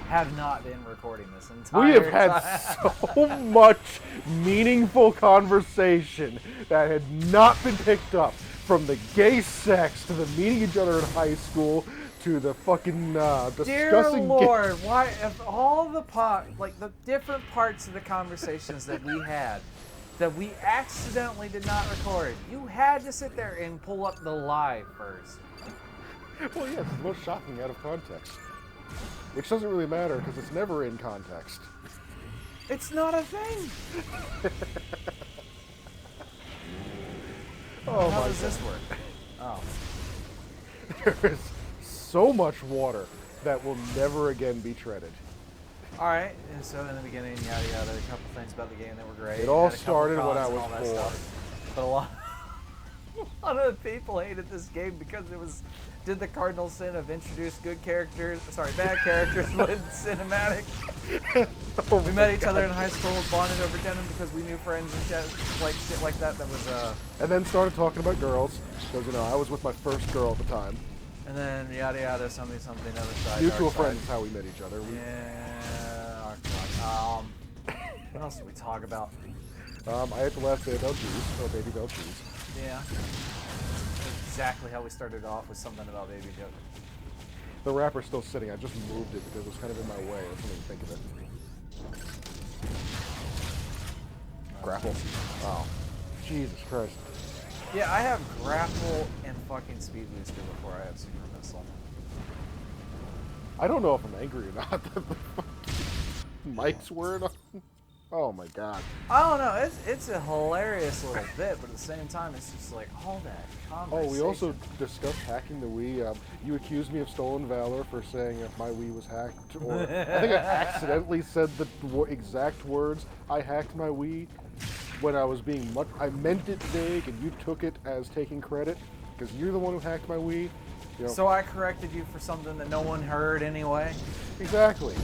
have not been recording this entire We have had time. so much meaningful conversation that had not been picked up. From the gay sex, to the meeting each other in high school, to the fucking discussing... Dear Lord, why, of all the the different parts of the conversations that we had, that we accidentally did not record, you had to sit there and pull up the live first. Well, yeah, it's the most shocking out of context. Which doesn't really matter, because it's never in context. It's not a thing. Oh, How my does God. this work? Oh. There is so much water that will never again be treaded. Alright, and so in the beginning, yada yada, a couple things about the game that were great. It all Had a couple started when I cons and was all that born. stuff. But a lot of people hated this game because it did the cardinal sin of introduce bad characters with cinematic. Oh We met each other in high school, bonded over denim because we knew friends and shit like that. That was And then started talking about girls, because, you know, I was with my first girl at the time. and then yada yada, something, other side. Mutual dark side. friends is how we met each other. Yeah. What else did we talk about? I ate the last Babel cheese, or Baby Bell cheese. Yeah. Exactly how we started off with something about Baby Joke. The wrapper's still sitting. I just moved it because it was kind of in my way. I didn't even think of it. Grapple. Oh. Jesus Christ. Yeah, I have grapple and fucking speed booster before I have super missile. I don't know if I'm angry or not. that the Mike's word on. Oh my God. I don't know. It's a hilarious little bit, but at the same time, it's just like all that conversation. Oh, we also discussed hacking the Wii. You accused me of stolen valor for saying if my Wii was hacked, or I think I accidentally said the exact words. I hacked my Wii when I was being I meant it vague, and you took it as taking credit because you're the one who hacked my Wii. You know, So I corrected you for something that no one heard anyway. exactly.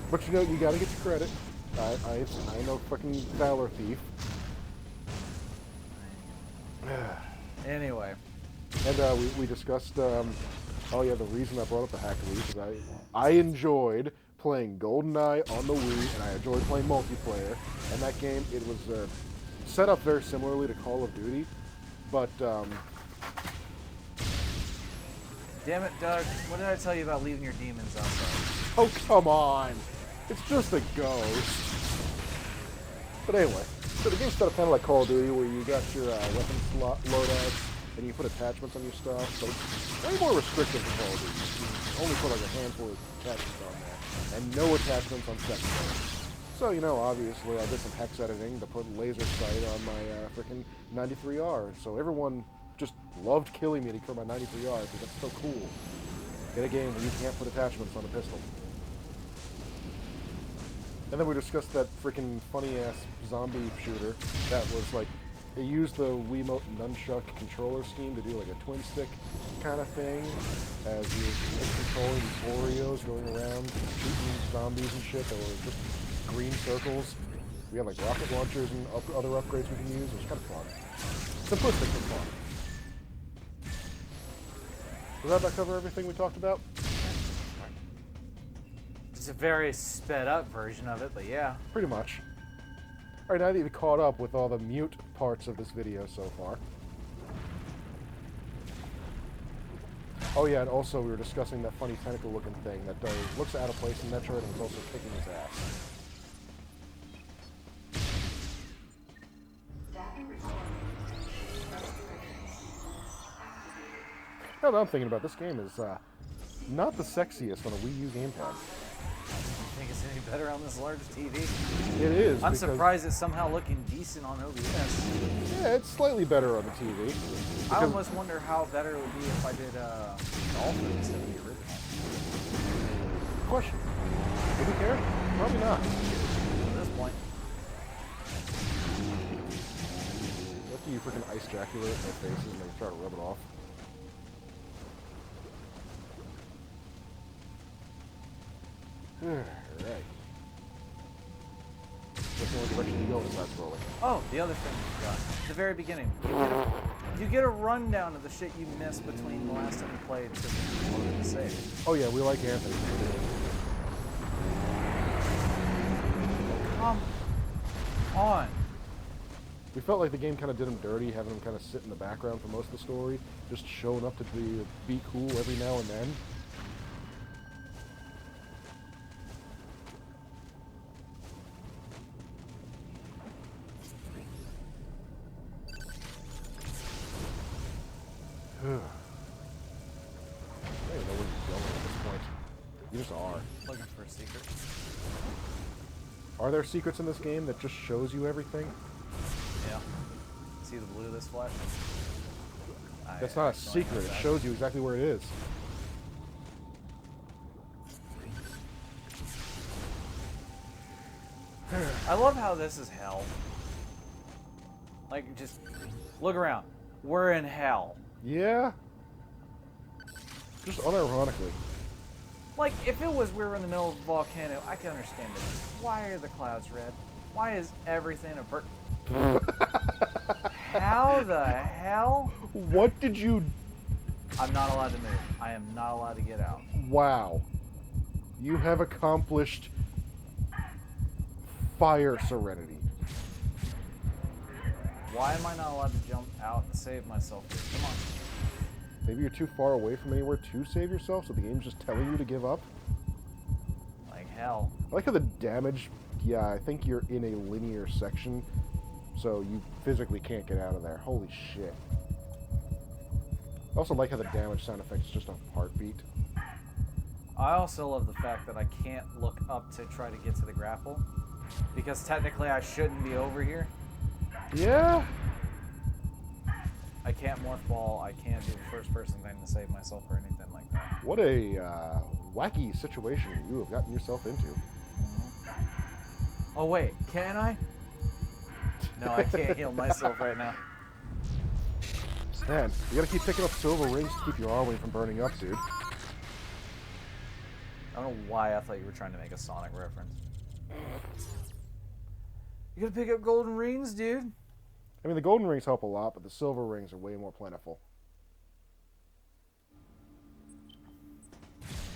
But you know, you got to get your credit. I know fucking valor thief. Anyway. And we discussed, oh yeah, the reason I brought up the hack Wii is I enjoyed playing GoldenEye on the Wii, and I enjoyed playing multiplayer. And that game, it was set up very similarly to Call of Duty, but Damn it, Doug. What did I tell you about leaving your demons outside? oh come on, it's just a ghost. But anyway, so the game's set up kind of like Call of Duty, where you got your weapon slot loadouts, and you put attachments on your stuff, so it's way more restrictive than Call of Duty. You only put like a handful of attachments on there, and no attachments on secondary. So, you know, obviously I did some hex editing to put laser sight on my freaking 93R, so everyone just loved killing me for my 93R, because that's so cool. Get a game where you can't put attachments on a pistol. And then we discussed that freaking funny-ass zombie shooter that was like, it used the Wiimote nunchuck controller scheme to do like a twin stick kind of thing, as you're controlling these Oreos going around shooting zombies and shit that were just green circles. We had like rocket launchers and other upgrades we can use. It was kind of fun. Simplistic but fun. Does that about cover everything we talked about? It's a very sped up version of it, but yeah. Pretty much. Alright, now that you've caught up with all the mute parts of this video so far. Oh yeah, and also we were discussing that funny tentacle looking thing that looks out of place in Metroid and was also kicking his ass. Now that I'm thinking about, this game is not the sexiest on a Wii U gamepad. You think it's any better on this large TV? It is. I'm because, surprised it's somehow looking decent on OBS. Yeah, it's slightly better on the TV. I almost wonder how better it would be if I did Alpha instead of the original. Question. Do you care? Probably not. At this point. After you freaking ice ejaculate in their faces and they try to rub it off. Alright. What's the only direction you go besides scrolling? Oh, the other thing we forgot. At the very beginning. You get a rundown of the shit you missed between the last time you played to the save. Oh yeah, we like Anthony. on. We felt like the game kind of did him dirty, having him kind of sit in the background for most of the story, just showing up to be cool every now and then. I don't even know where you're going at this point. You just are. Looking for a secret. Are there secrets in this game that just shows you everything? Yeah. See the blue of this flash? That's not a secret. It shows you exactly where it is. I love how this is hell. Like, just look around. We're in hell. Yeah. Just unironically. Like, if it was we were in the middle of a volcano, I can understand it. Why are the clouds red? Why is everything a bird? How the hell? What did you... I'm not allowed to move. I am not allowed to get out. Wow. You have accomplished fire serenity. Why am I not allowed to jump out and save myself here? Come on. Maybe you're too far away from anywhere to save yourself, so the game's just telling you to give up? Like hell. I like how the damage... Yeah, I think you're in a linear section, so you physically can't get out of there. Holy shit. I also like how the damage sound effect is just a heartbeat. I also love the fact that I can't look up to try to get to the grapple, because technically I shouldn't be over here. Yeah? I can't morph ball, I can't do the first person thing to save myself or anything like that. What a wacky situation you have gotten yourself into. Oh wait, can I? No, I can't heal myself right now. Man, you gotta keep picking up silver rings to keep your armory from burning up, dude. I don't know why I thought you were trying to make a Sonic reference. You gotta pick up golden rings, dude. I mean, the golden rings help a lot, but the silver rings are way more plentiful.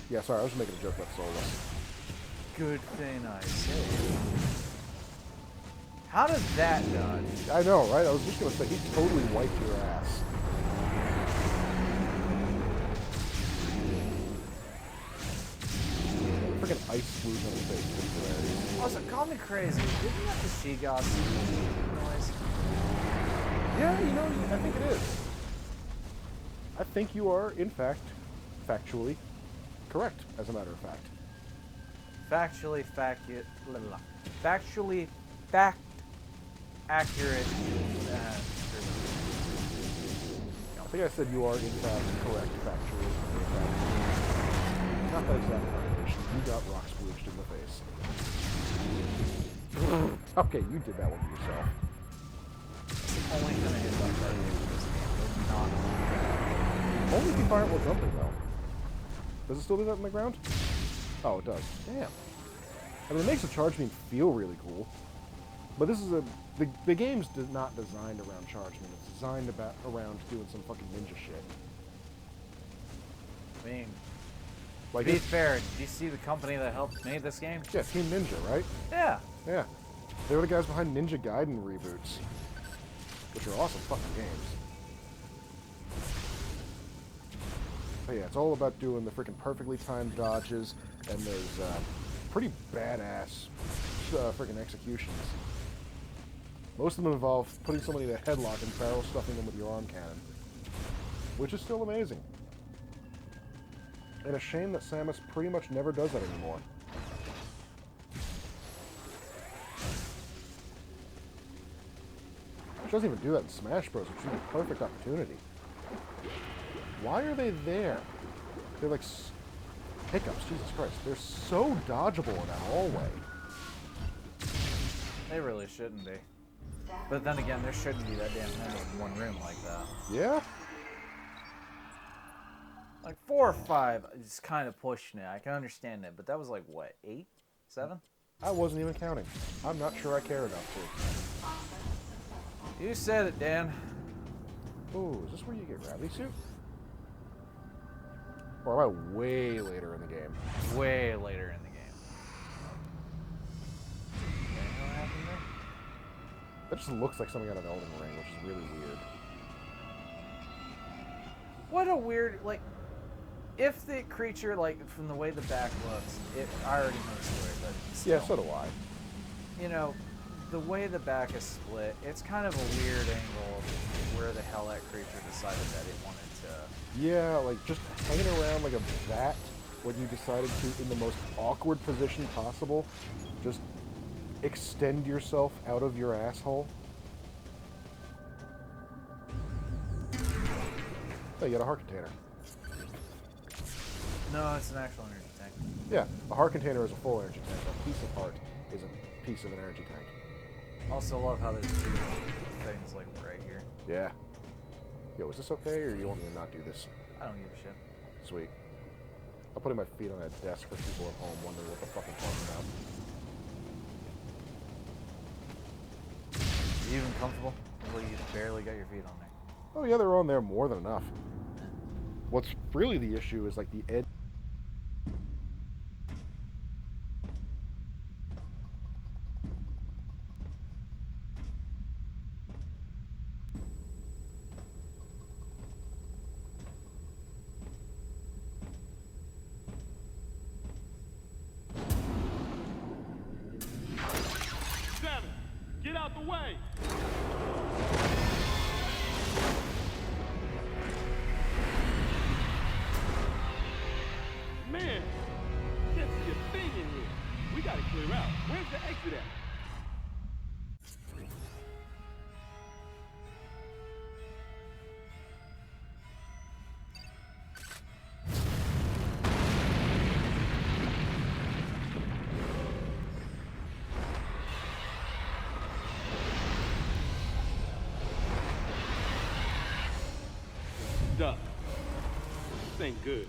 Yeah, sorry, I was just making a joke about Solo. Good thing I saved. How did that dodge? I know, right? I was just gonna say, he totally wiped your ass. Freaking iSsUeS on his face. It's hilarious. Also, call me crazy. Didn't that the She-Goss noise? Yeah, you know, I think it is. I think you are, in fact, factually correct, as a matter of fact. Factually accurate. I think I said you are, in fact, correct, factually. Not that exact combination. You got rock splooged in the face. Okay, you did that one to yourself. Only gonna hit that part of this game, but not. Only if you fire it while jumping, though. Does it still do that on the ground? Oh, it does. Damn. I mean, it makes the charge beam feel really cool. But this is the game's not designed around charge beam. It's designed around doing some fucking ninja shit. I mean, Like to be fair, do you see the company that helped make this game? Yeah, Team Ninja, right? Yeah. Yeah. They were the guys behind Ninja Gaiden reboots, which are awesome fucking games. But yeah, it's all about doing the freaking perfectly timed dodges, and there's pretty badass freaking executions. Most of them involve putting somebody in a headlock and barrel stuffing them with your arm cannon, which is still amazing. And a shame that Samus pretty much never does that anymore. She doesn't even do that in Smash Bros., which would be a perfect opportunity. Why are they there? They're like hiccups, Jesus Christ. They're so dodgeable in that hallway. They really shouldn't be. But then again, there shouldn't be that damn many in one room like that. Yeah? Like 4 or 5 is kind of pushing it. I can understand it, but that was like what, 8, 7? I wasn't even counting. I'm not sure I care enough You said it, Dan. to. Ooh, is this where you get Gravity Suit? Or am I way later in the game? Way later in the game. Okay, what happened there? That just looks like something out of Elden Ring, which is really weird. What a weird, like, if the creature, like, from the way the back looks, I already know the story, but still, Yeah, so do I. you know, the way the back is split, it's kind of a weird angle of where the hell that creature decided that it wanted to. Yeah, like just hanging around like a bat when you decided to, in the most awkward position possible, just extend yourself out of your asshole. Oh, you got a heart container. No, it's an actual energy tank. Yeah, a heart container is a full energy tank. A piece of heart is a piece of an energy tank. Also love how there's two things like right here. Yeah. Yo, is this okay, or you want me to not do this? I don't give a shit. Sweet. I'm putting my feet on that desk for people at home wondering what the fuck I'm talking about. You even comfortable? Well, you barely got your feet on there. Oh yeah, they're on there more than enough. What's really the issue is like the edge. Seven, get out the way! Man, can't see a thing in here. We gotta clear out. Where's the exit at? Duh. This ain't good.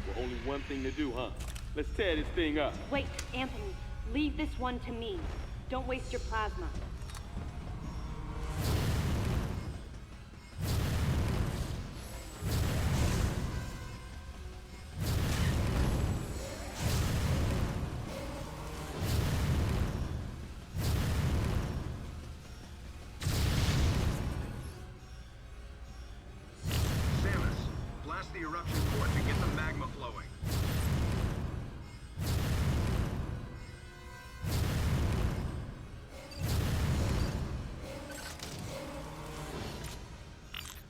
Well, only one thing to do, huh? Let's tear this thing up. Wait, Anthony. Leave this one to me. Don't waste your plasma. Samus, blast the eruption core to get the magma flowing.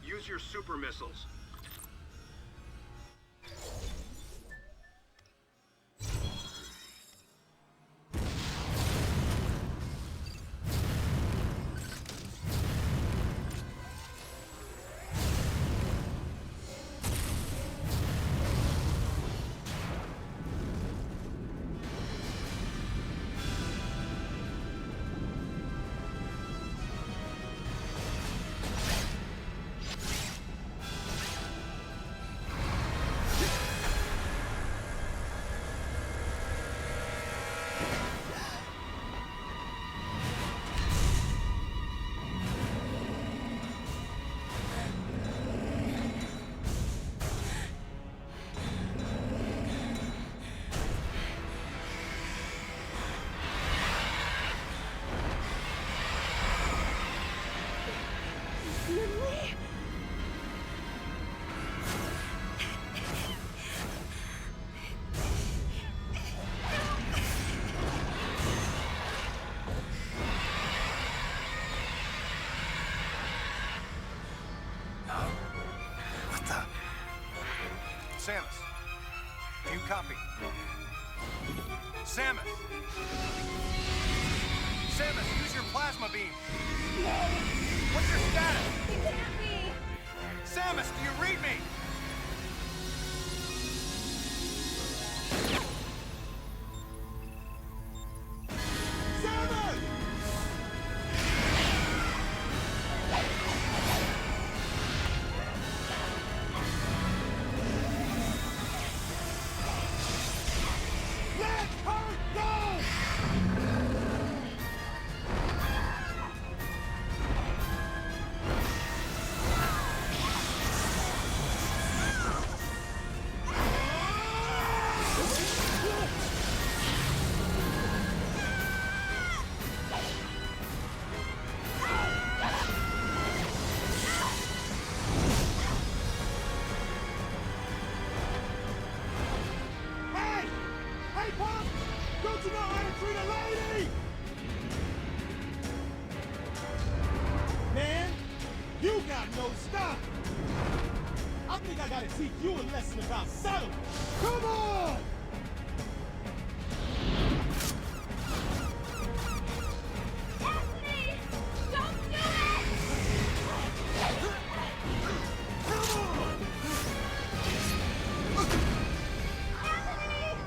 Use your super missiles. Samus, do you copy? Samus! Samus, use your plasma beam! No! What's your status? He can't be! Samus, do you read me? Don't you know how to treat a lady? Man, you got no style. I think I gotta teach you a lesson about settling. Come on! Anthony! Don't do it! Come on! Anthony!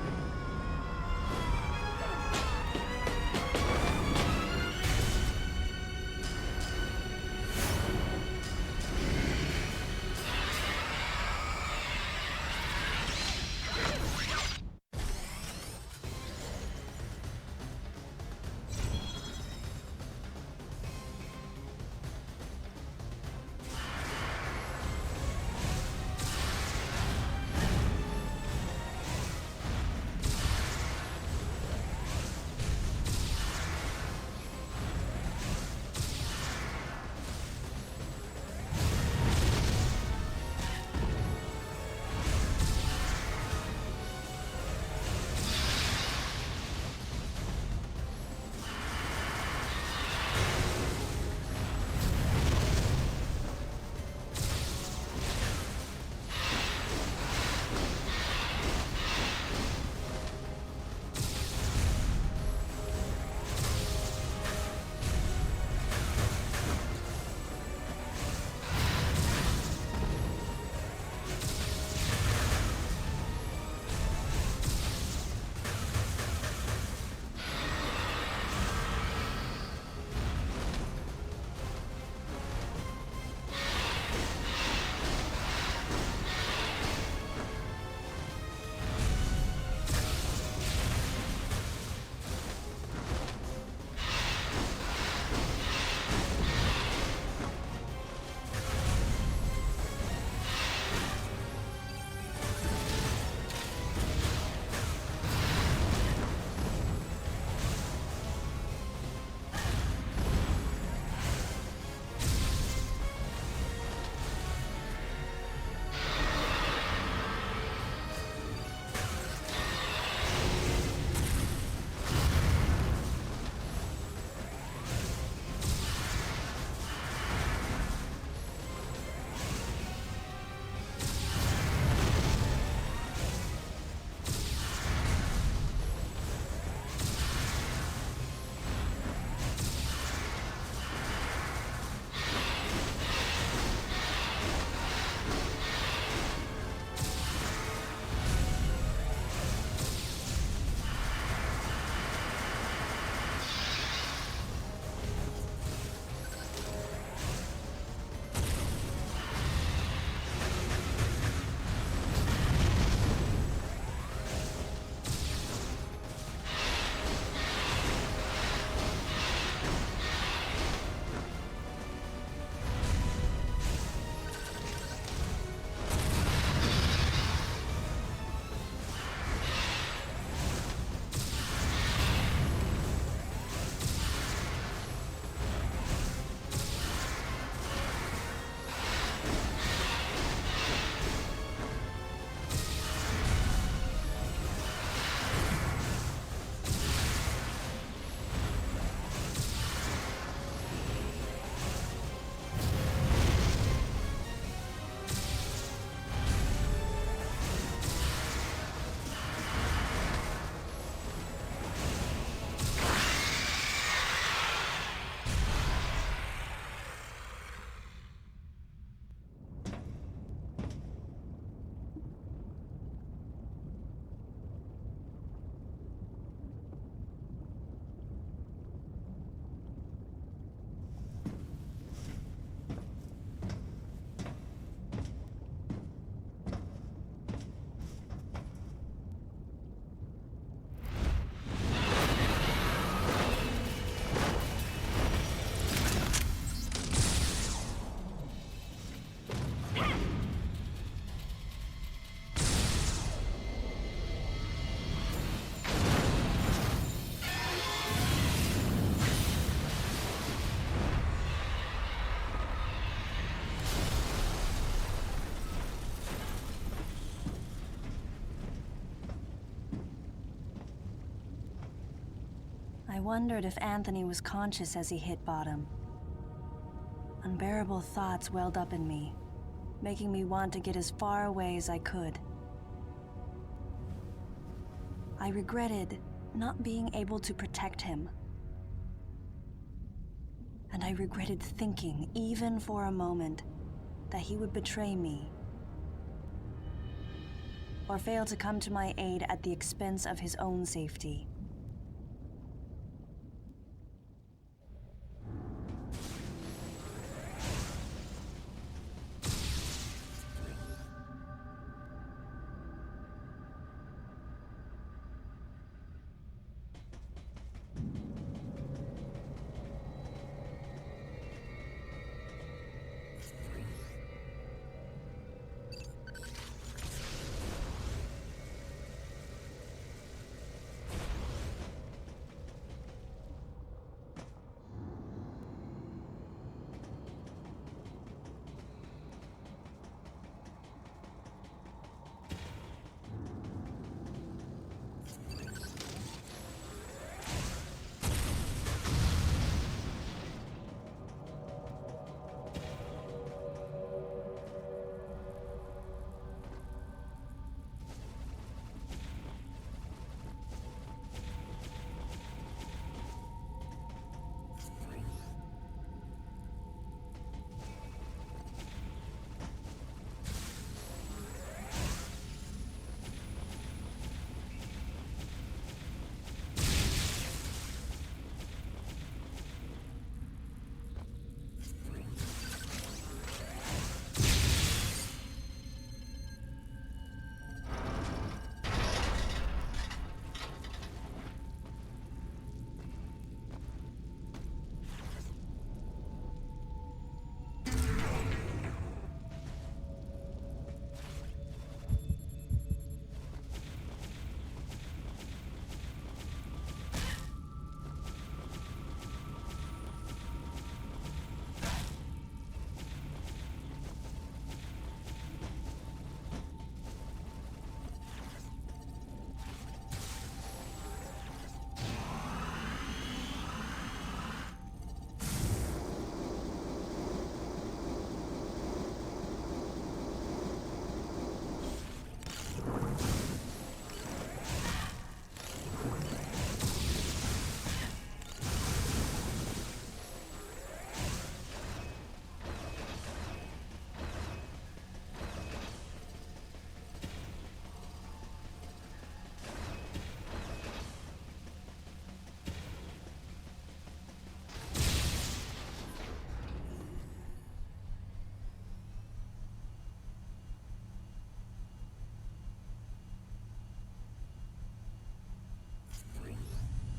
I wondered if Anthony was conscious as he hit bottom. Unbearable thoughts welled up in me, making me want to get as far away as I could. I regretted not being able to protect him. And I regretted thinking, even for a moment, that he would betray me or fail to come to my aid at the expense of his own safety.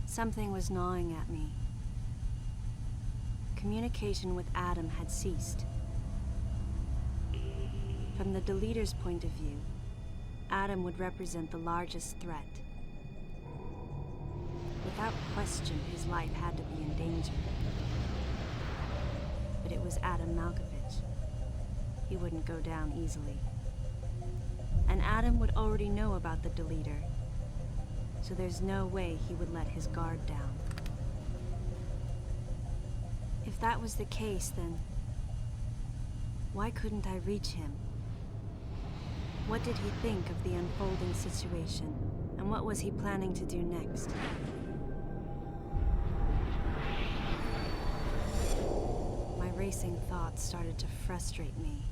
Something was gnawing at me. Communication with Adam had ceased. From the deleter's point of view, Adam would represent the largest threat. Without question, his life had to be in danger. But it was Adam Malkovich. He wouldn't go down easily. And Adam would already know about the deleter, so there's no way he would let his guard down. If that was the case, then why couldn't I reach him? What did he think of the unfolding situation, and what was he planning to do next? My racing thoughts started to frustrate me.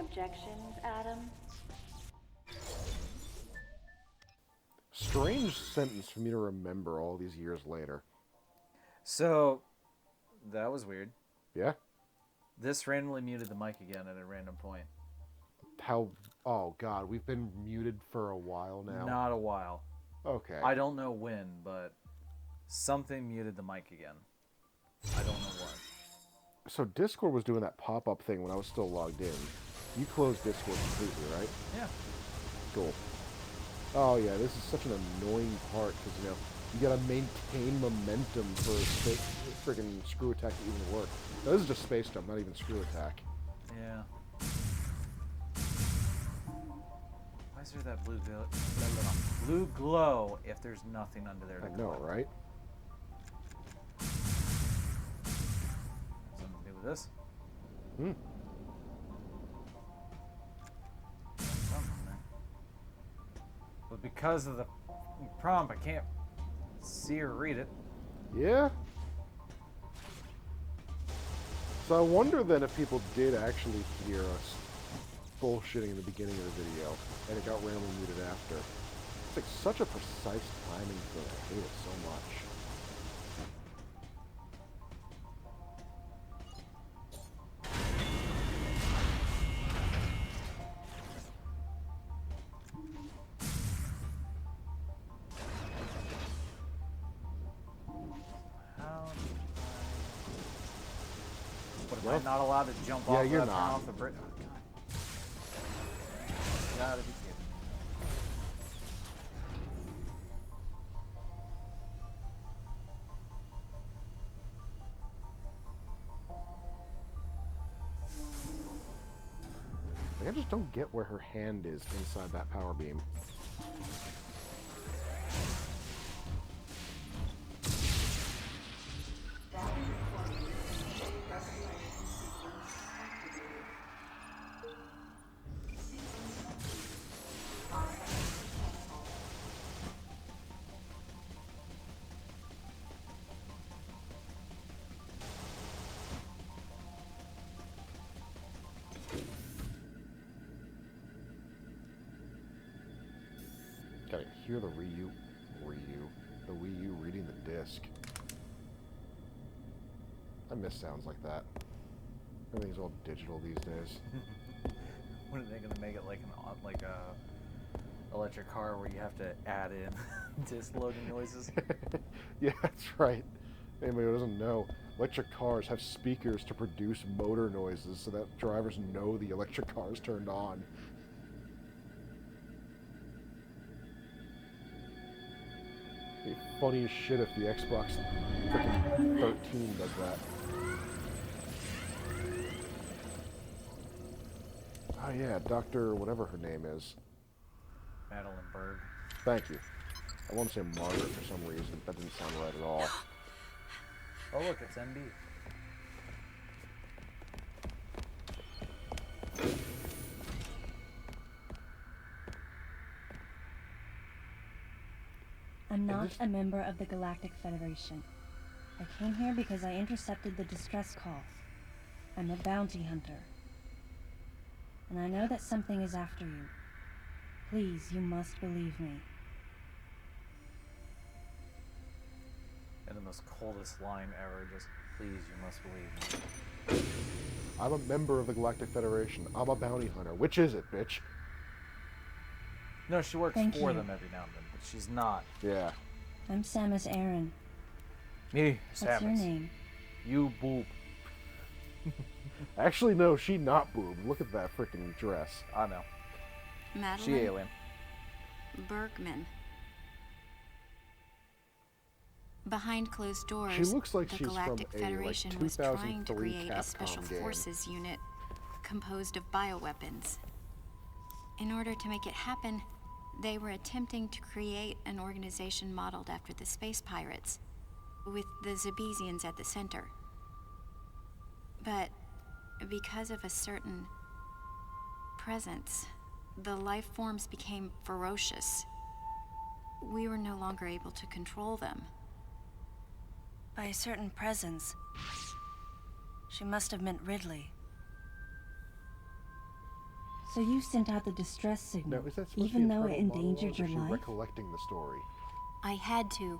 objections, Adam? Strange sentence for me to remember all these years later. So, that was weird. Yeah? This randomly muted the mic again at a random point. How... Oh, God, we've been muted for a while now. Not a while. Okay. I don't know when, but something muted the mic again. I don't know what. So Discord was doing that pop-up thing when I was still logged in. You closed Discord completely, right? Yeah. Cool. Oh, yeah, this is such an annoying part, because, you know, you gotta maintain momentum for a friggin' screw attack to even work. Now, this is just space jump, not even screw attack. Yeah. Why is there that blue glow if there's nothing under there to I know, collect? right? Something to do with this? Hmm. Something there. But because of the prompt, I can't see or read it. Yeah? So I wonder then if people did actually hear us bullshitting in the beginning of the video, and it got randomly muted after. It's like such a precise timing thing. I hate it so much. How do What, am I not allowed to jump Yeah, off you're that not. off the bridge? Oh, God. Gotta be kidding. Like, I just don't get where her hand is inside that power beam. Gotta hear the the Wii U reading the disc. I miss sounds like that. Everything's all digital these days. When are they gonna make it like a electric car where you have to add in disc loading noises? Yeah, that's right. Anybody who doesn't know, electric cars have speakers to produce motor noises so that drivers know the electric car is turned on. It'd be funny as shit if the Xbox freaking 13 does that. Oh yeah, Dr. whatever her name is. Madeline Berg. Thank you. I want to say Margaret for some reason. That didn't sound right at all. Oh look, it's MB. I'm not a member of the Galactic Federation. I came here because I intercepted the distress call. I'm a bounty hunter. And I know that something is after you. Please, you must believe me. And the most coldest line ever, just, please, you must believe me. I'm a member of the Galactic Federation. I'm a bounty hunter. Which is it, bitch? No, she works Thank for you. them every now and then, but she's not. Yeah. I'm Samus Aran. Me, What's your Samus. name? You boob. Actually, no, she not boob. Look at that freaking dress. I know. Madeline She alien. Bergman. Behind closed doors, She looks like the she's Galactic from a, like, Federation was trying to 2003 create a special Capcom game. forces unit composed of bioweapons. In order to make it happen, they were attempting to create an organization modeled after the space pirates, with the Zabesians at the center. But because of a certain presence, the life forms became ferocious. We were no longer able to control them. By a certain presence. She must have meant Ridley. So you sent out the distress signal, Now, is that supposed even to be though it internal endangered monologue, or your is she life? recollecting the story? I had to.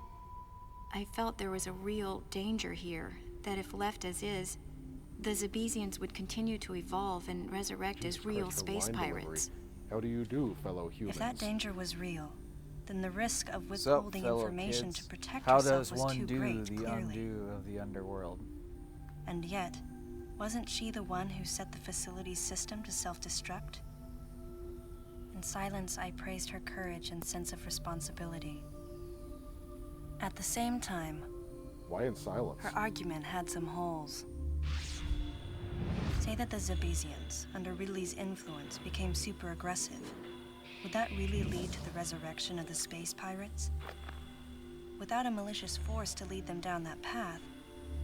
I felt there was a real danger here, that if left as is, the Zebesians would continue to evolve and resurrect Jesus as real Christ, her space line pirates. delivery. How do you do, fellow humans? If that danger was real, then the risk of What's up, withholding fellow information kids? to protect How yourself does was one too do great, the clearly. undo of the underworld? And yet, wasn't she the one who set the facility's system to self-destruct? In silence, I praised her courage and sense of responsibility. At the same time, Why in silence? her argument had some holes. Say that the Zebesians, under Ridley's influence, became super aggressive. Would that really lead to the resurrection of the space pirates? Without a malicious force to lead them down that path,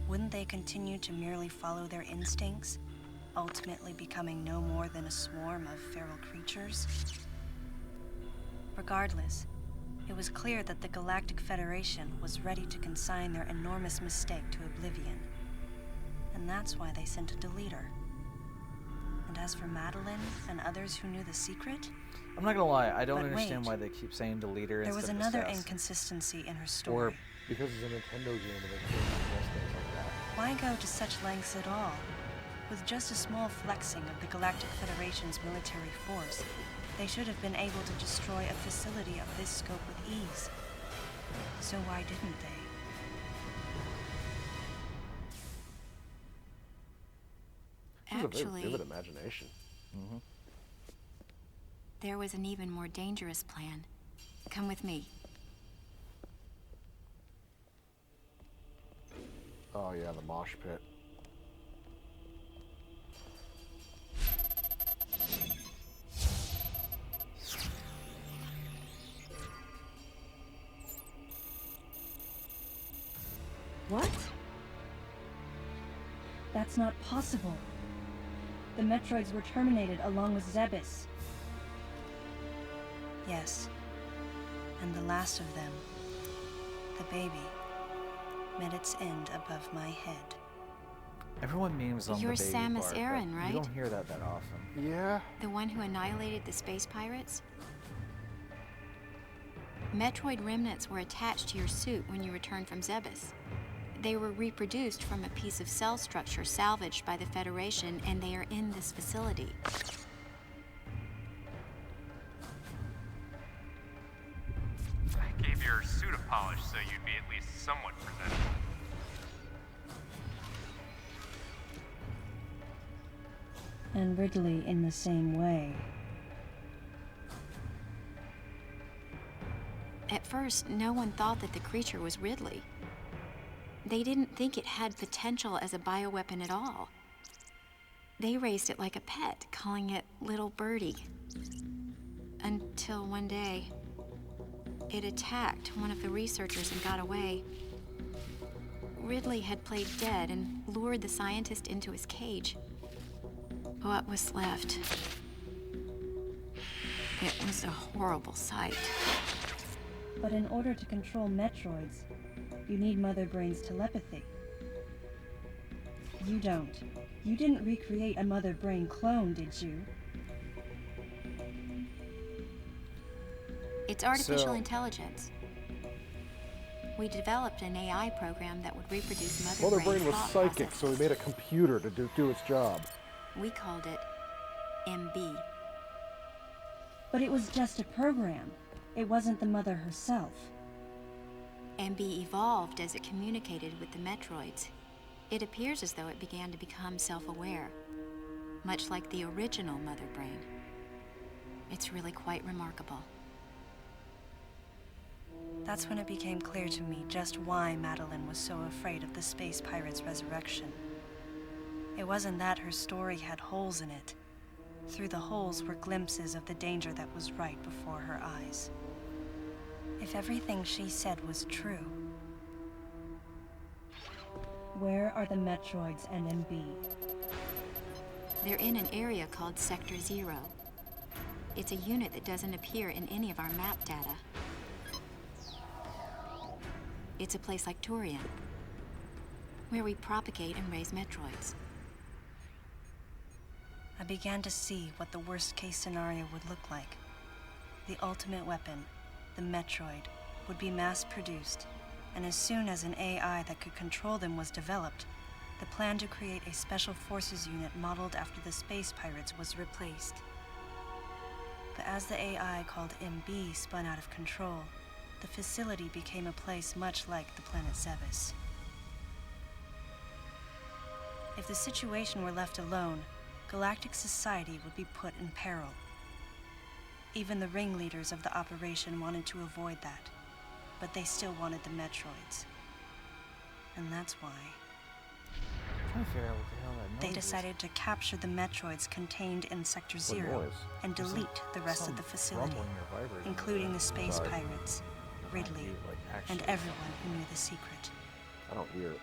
wouldn't they continue to merely follow their instincts, ultimately becoming no more than a swarm of feral creatures? Regardless, it was clear that the Galactic Federation was ready to consign their enormous mistake to oblivion. And that's why they sent a deleter. And as for Madeline and others who knew the secret, I'm not gonna lie, I don't But understand wait. why they keep saying deleter there was instead another of assassin. inconsistency in her story. Because it's a Nintendo game and they can't suggest things like that. Why go to such lengths at all? With just a small flexing of the Galactic Federation's military force, they should have been able to destroy a facility of this scope with ease. So why didn't they? She has a very Actually, vivid imagination. there was an even more dangerous plan. Come with me. Oh yeah, the mosh pit. What? That's not possible. The Metroids were terminated along with Zebes. Yes. And the last of them, the baby, met its end above my head. Everyone memes on You're the baby Samus part, Aran, but right? You don't hear that often. Yeah. The one who annihilated the space pirates? Metroid remnants were attached to your suit when you returned from Zebes. They were reproduced from a piece of cell structure salvaged by the Federation, and they are in this facility. I gave your suit a polish so you'd be at least somewhat presentable. And Ridley in the same way. At first, no one thought that the creature was Ridley. They didn't think it had potential as a bioweapon at all. They raised it like a pet, calling it Little Birdie. Until one day, it attacked one of the researchers and got away. Ridley had played dead and lured the scientist into his cage. What was left? It was a horrible sight. But in order to control Metroids, you need Mother Brain's telepathy. You don't. You didn't recreate a Mother Brain clone, did you? It's artificial So- intelligence. We developed an AI program that would reproduce Mother Mother Brain was thought psychic, processes. so we made a computer to do its job. We called it MB. But it was just a program. It wasn't the Mother herself. MB evolved as it communicated with the Metroids. It appears as though it began to become self-aware, much like the original Mother Brain. It's really quite remarkable. That's when it became clear to me just why Madeline was so afraid of the space pirate's resurrection. It wasn't that her story had holes in it. Through the holes were glimpses of the danger that was right before her eyes. If everything she said was true, where are the Metroids and MB? They're in an area called Sector 0. It's a unit that doesn't appear in any of our map data. It's a place like Turian, where we propagate and raise Metroids. I began to see what the worst-case scenario would look like. The ultimate weapon, the Metroid, would be mass-produced, and as soon as an AI that could control them was developed, the plan to create a special forces unit modeled after the space pirates was replaced. But as the AI called MB spun out of control, the facility became a place much like the planet AsSUeS. If the situation were left alone, galactic society would be put in peril. Even the ringleaders of the operation wanted to avoid that, but they still wanted the Metroids. And that's why I'm trying to figure out what the hell that they noise is. decided to capture the Metroids contained in Sector What Zero noise? and delete the rest of Some the facility, rumbling or vibrating. including the space Sorry. pirates, Ridley, Like, and actually. everyone who knew the secret. I don't hear it.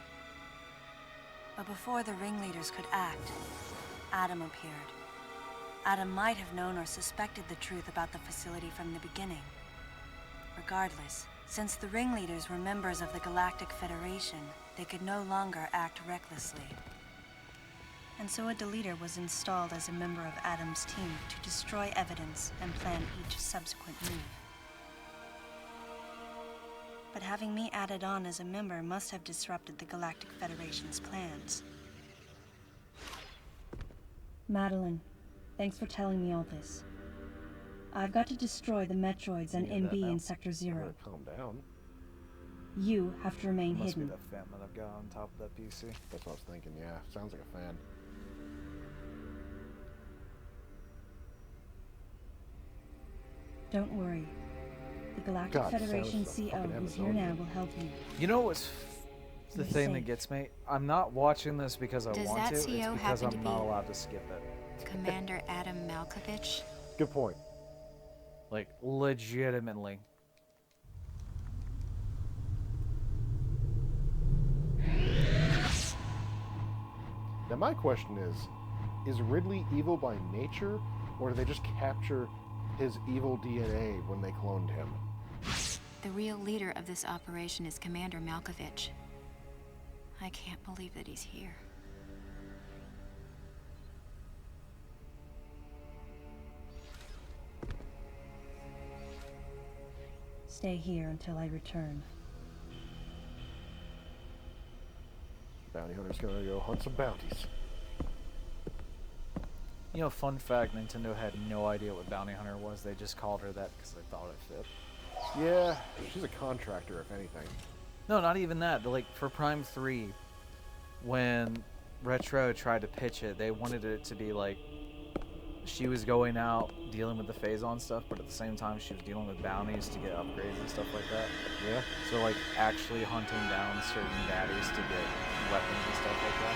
But before the ringleaders could act, Adam appeared. Adam might have known or suspected the truth about the facility from the beginning. Regardless, since the ringleaders were members of the Galactic Federation, they could no longer act recklessly. And so a deleter was installed as a member of Adam's team to destroy evidence and plan each subsequent move. But having me added on as a member must have disrupted the Galactic Federation's plans. Madeline, thanks for telling me all this. I've got to destroy the Metroids and You need that MB now. in Sector I'm Zero. gonna calm down. You have to remain Must be hidden. the fan that I've got on top of that PC. That's what I was thinking, yeah. Sounds like a fan. Don't worry. The Galactic God, Federation sounds like CO fucking who's here Amazon. now will help you. You know what's the You're thing safe. that gets me? I'm not watching this because I Does want that to. It's CO because happen I'm to not be- allowed to skip it. Commander Adam Malkovich? Good point. Like, legitimately. Now my question is Ridley evil by nature, or do they just capture his evil DNA when they cloned him? The real leader of this operation is Commander Malkovich. I can't believe that he's here. Stay here until I return. Bounty hunter's gonna go hunt some bounties. You know, fun fact, Nintendo had no idea what Bounty Hunter was. They just called her that because they thought it fit. Yeah, she's a contractor, if anything. No, not even that. Like, for Prime 3, when Retro tried to pitch it, they wanted it to be like she was going out dealing with the Phazon stuff, but at the same time she was dealing with bounties to get upgrades and stuff like that. Yeah. So, like, actually hunting down certain baddies to get weapons and stuff like that.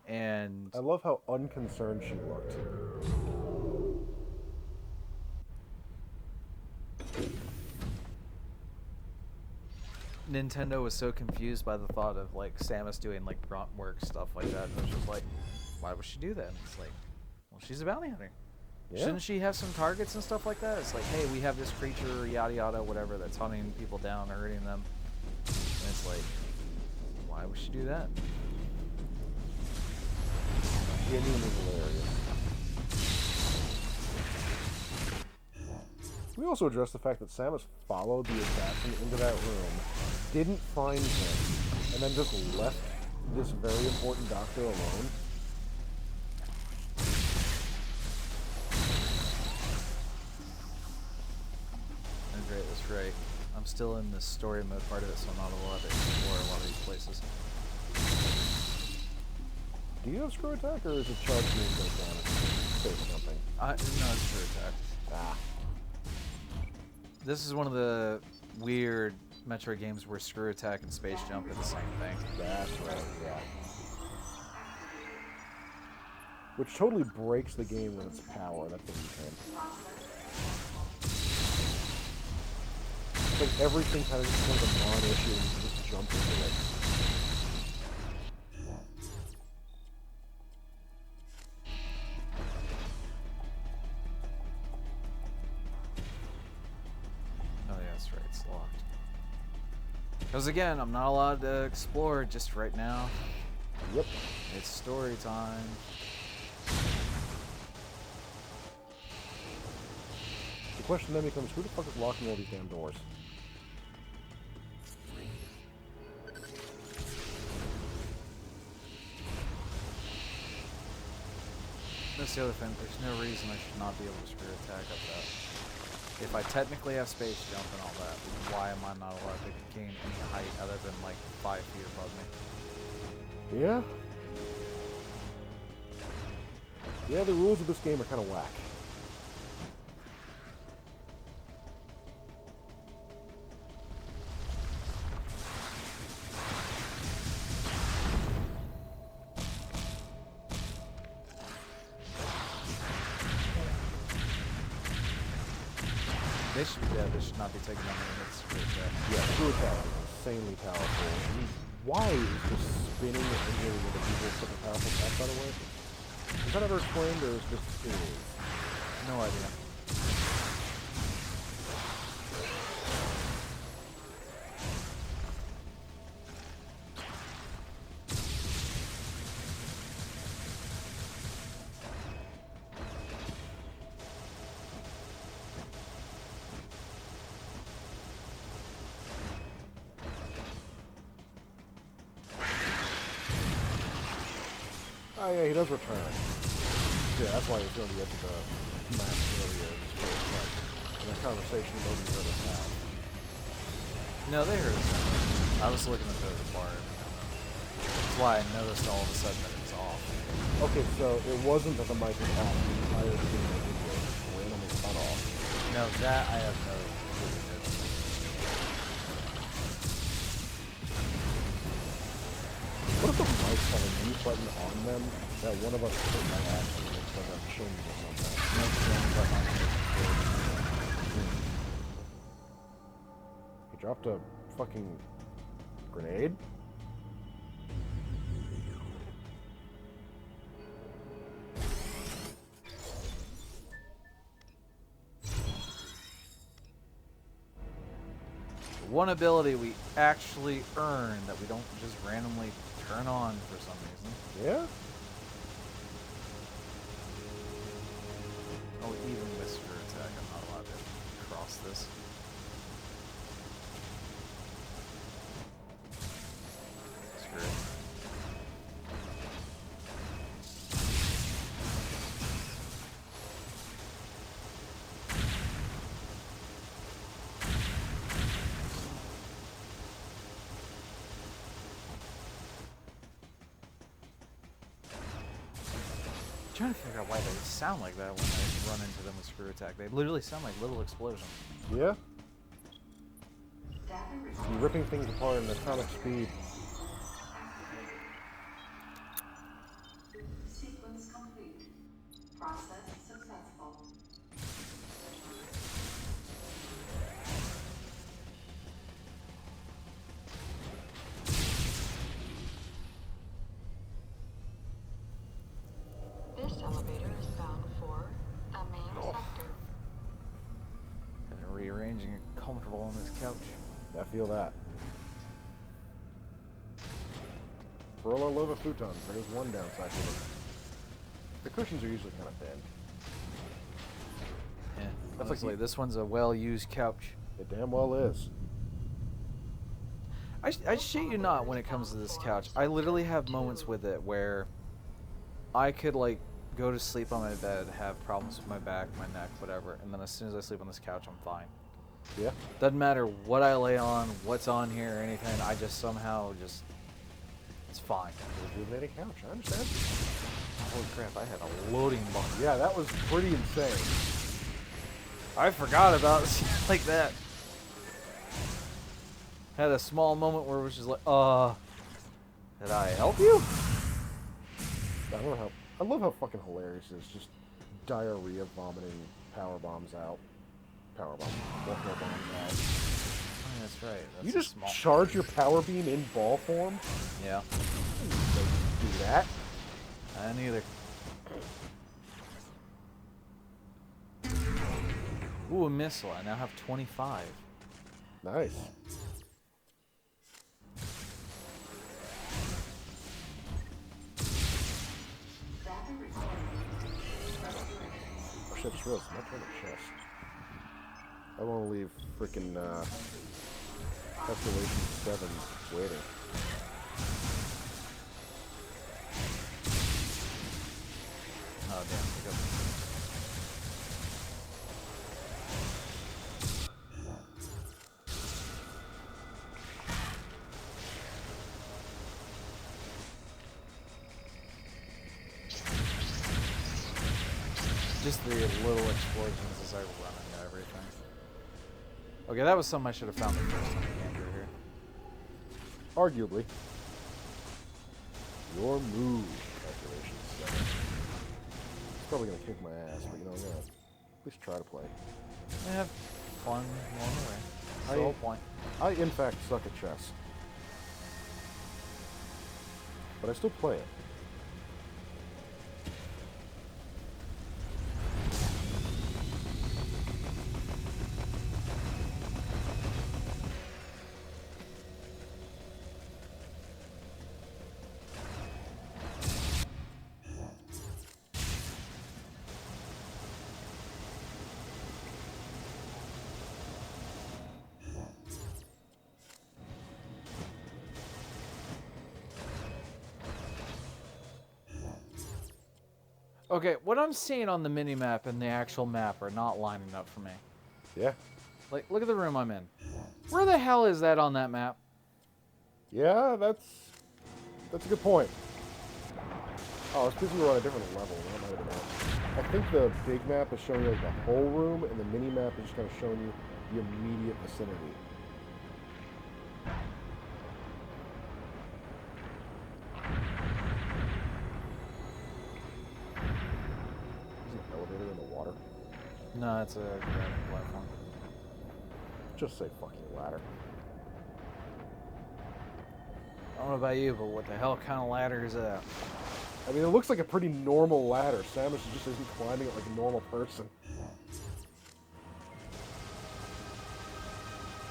And I love how unconcerned she looked. Nintendo was so confused by the thought of, like, Samus doing, like, grunt work, stuff like that. And it was just like, why would she do that? And it's like, well, she's a bounty hunter. Yeah. Shouldn't she have some targets and stuff like that? It's like, hey, we have this creature, yada yada, whatever, that's hunting people down, hurting them. And it's like, why would she do that? Genuinely hilarious. We also addressed the fact that Samus followed the assassin into that room, didn't find him, and then just left this very important doctor alone. Andrea was right. I'm still in the story mode part of it, so I'm not allowed to explore a lot of these places. Do you have screw attack, or is it charge being go down? Say something. No, it's true attack. Ah. This is one of the weird Metroid games where screw attack and space jump are the same thing. That's right, yeah. Which totally breaks the game with its power, that's what you can. It's like everything kind of becomes a non-issue and you can just jump into it. Oh yeah, that's right, it's locked. Because again, I'm not allowed to explore just right now. Yep. It's story time. The question then becomes, who the fuck is locking all these damn doors? That's the other thing. There's no reason I should not be able to screw attack up that. If I technically have space jump and all that, why am I not allowed to gain any height other than like 5 feet above me? Yeah? Yeah, the rules of this game are kind of whack. They should not be taking on any hits. Yeah, screw attack is insanely powerful. Why is just spinning and hitting into people such a powerful attack, by the way? Is that ever explained, or is it just it is? No idea. Oh yeah, he does return. Yeah, that's why he was on the edge of the map earlier. In that conversation nobody heard us have. No, they heard us. I was looking at the bar. That's why I noticed all of a sudden that it was off. Okay, so it wasn't that the mic was off the entire beginning of the video. It randomly cut off. No, that I have no clue. What if the mics have a mute button on them that one of us hit by accident and start changing or something? He dropped a fucking grenade? One ability we actually earn that we don't just randomly turn on for some reason. Yeah? Oh, even with screw attack, I'm not allowed to cross this. Screw it. I'm trying to figure out why they sound like that when I run into them with screw attack. They literally sound like little explosions. Yeah? You're ripping things apart at atomic speed. Sequence complete. Process successful. This elevator is bound for the main sector. And rearranging it comfortable on this couch. I feel that. For all our love of futons, there is one downside to them. The cushions are usually kind of thin. Yeah, That's honestly, like this one's a well-used couch. It damn well is. I shit you not when it comes to this couch. I literally have moments with it where I could, like, go to sleep on my bed, have problems with my back, my neck, whatever, and then as soon as I sleep on this couch, I'm fine. Yeah. Doesn't matter what I lay on, what's on here, or anything, I just somehow just... It's fine. Rejuvenating couch, I understand. Holy crap, I had a loading bar. Yeah, that was pretty insane. I forgot about it like that. Had a small moment where it was just like, did I help you? I love how fucking hilarious it is. Just diarrhea vomiting power bombs out. Power bombs. Volcano bombs out. Oh, that's right. That's You a just small... charge your power beam in ball form? Yeah. Do that? I neither. Ooh, a missile. I now have 25. Nice. Actually, I just realized I'm not trying to chest. I don't want to leave freaking Escalation 7 waiting. Oh, damn. Just the little explosions as I run into everything. Okay, that was something I should have found the first time I came through here. Arguably. Your move, Calculation 7. It's probably going to kick my ass, but you know, I'm going to at least try to play. I have fun along the way. That's the whole point. I, in fact, suck at chess. But I still play it. Okay, what I'm seeing on the mini-map and the actual map are not lining up for me. Yeah. Like, look at the room I'm in. Where the hell is that on that map? Yeah, that's a good point. Oh, it's because we were on a different level. That might have been it. I think the big map is showing you like the whole room, and the mini map is just kind of showing you the immediate vicinity. Is an elevator in the water? No, it's a gravity platform. Just say fucking ladder. I don't know about you, but what the hell kind of ladder is that? I mean, it looks like a pretty normal ladder. Samus just isn't climbing it like a normal person.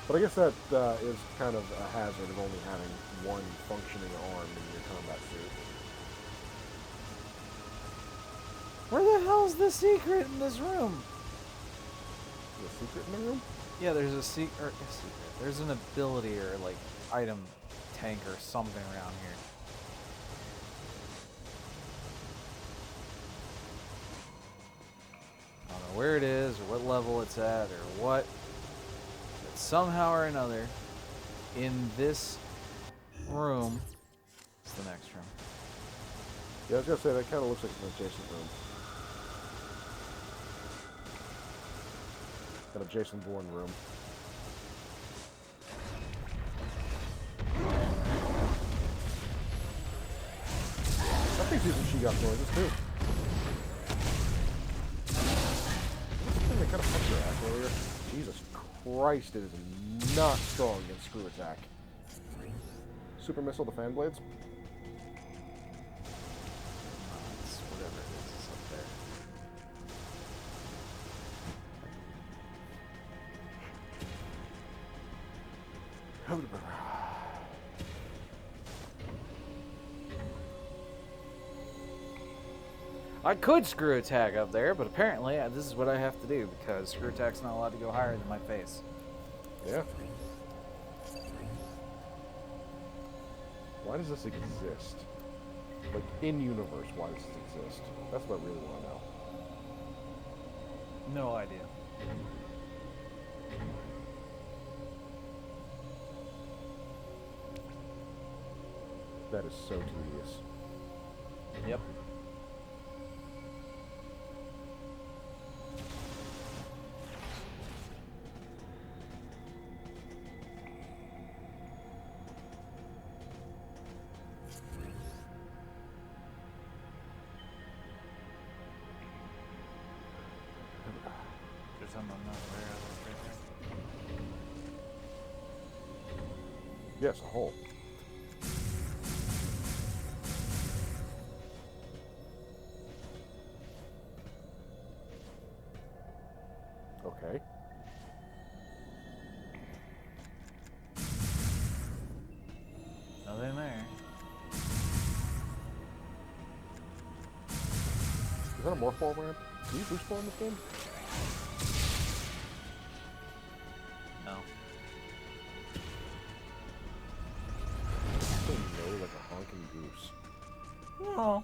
But I guess that is kind of a hazard of only having one functioning arm in your combat suit. Where the hell's the secret in this room? Is there a secret in the room? Yeah, there's a secret. There's an ability or like item tank or something around here. I don't know where it is or what level it's at or what. But somehow or another, in this room, it's the next room. Yeah, I was gonna say that kind of looks like an adjacent room. An adjacent Bourne room. That thing's using She-Got noises too. This thing that kind of fucked your ass earlier. Jesus Christ, it is not strong against screw attack. Super missile to fan blades. It's whatever it is, it's up there. I could screw attack up there, but apparently this is what I have to do because screw attack's not allowed to go higher than my face. Yeah. Why does this exist? Like, in universe, why does this exist? That's what I really want to know. No idea. That is so tedious. Yep. There's something I'm not aware of right there. Yes, a hole. Okay. Nothing there. that a morph ball ramp? Can you boost ball in this game? No. I don't know, like a honking goose. No.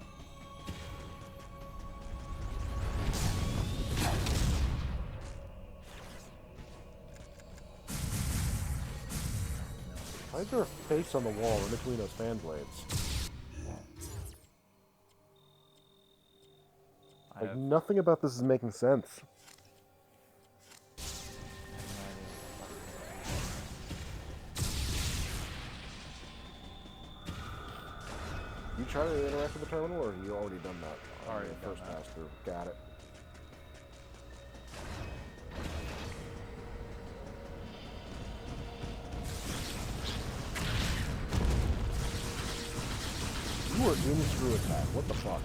Why is there a face on the wall in between those fan blades? Like, nothing about this is making sense. You try to interact with the terminal, or have you already done that? Already the done first that. pass through. Got it. You are in screw attack. What the fuck?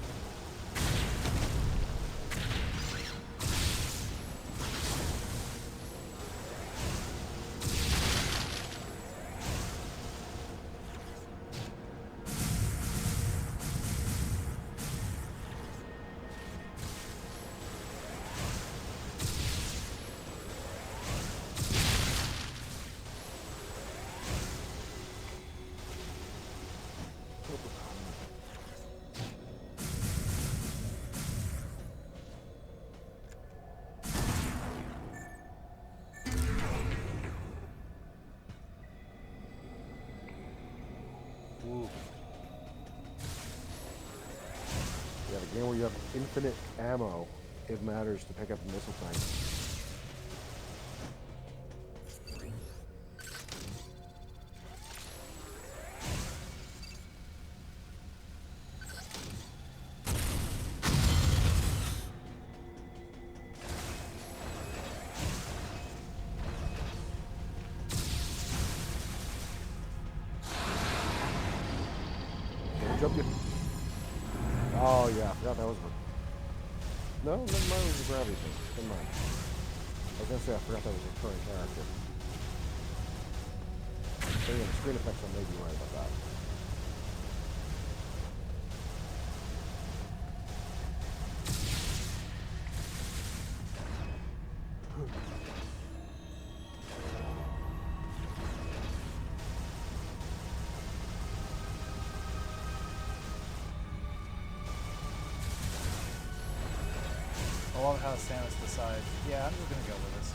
Ooh. Yeah, the game where you have infinite ammo, it matters to pick up the missile tank. Jump you. Oh yeah, I forgot that was the... No, never mind, it was the gravity thing. Never mind. I was gonna say I forgot that was a recurring character. So yeah, the screen effects, I may be right about that. I love how Samus decides, yeah, I'm just gonna go with this.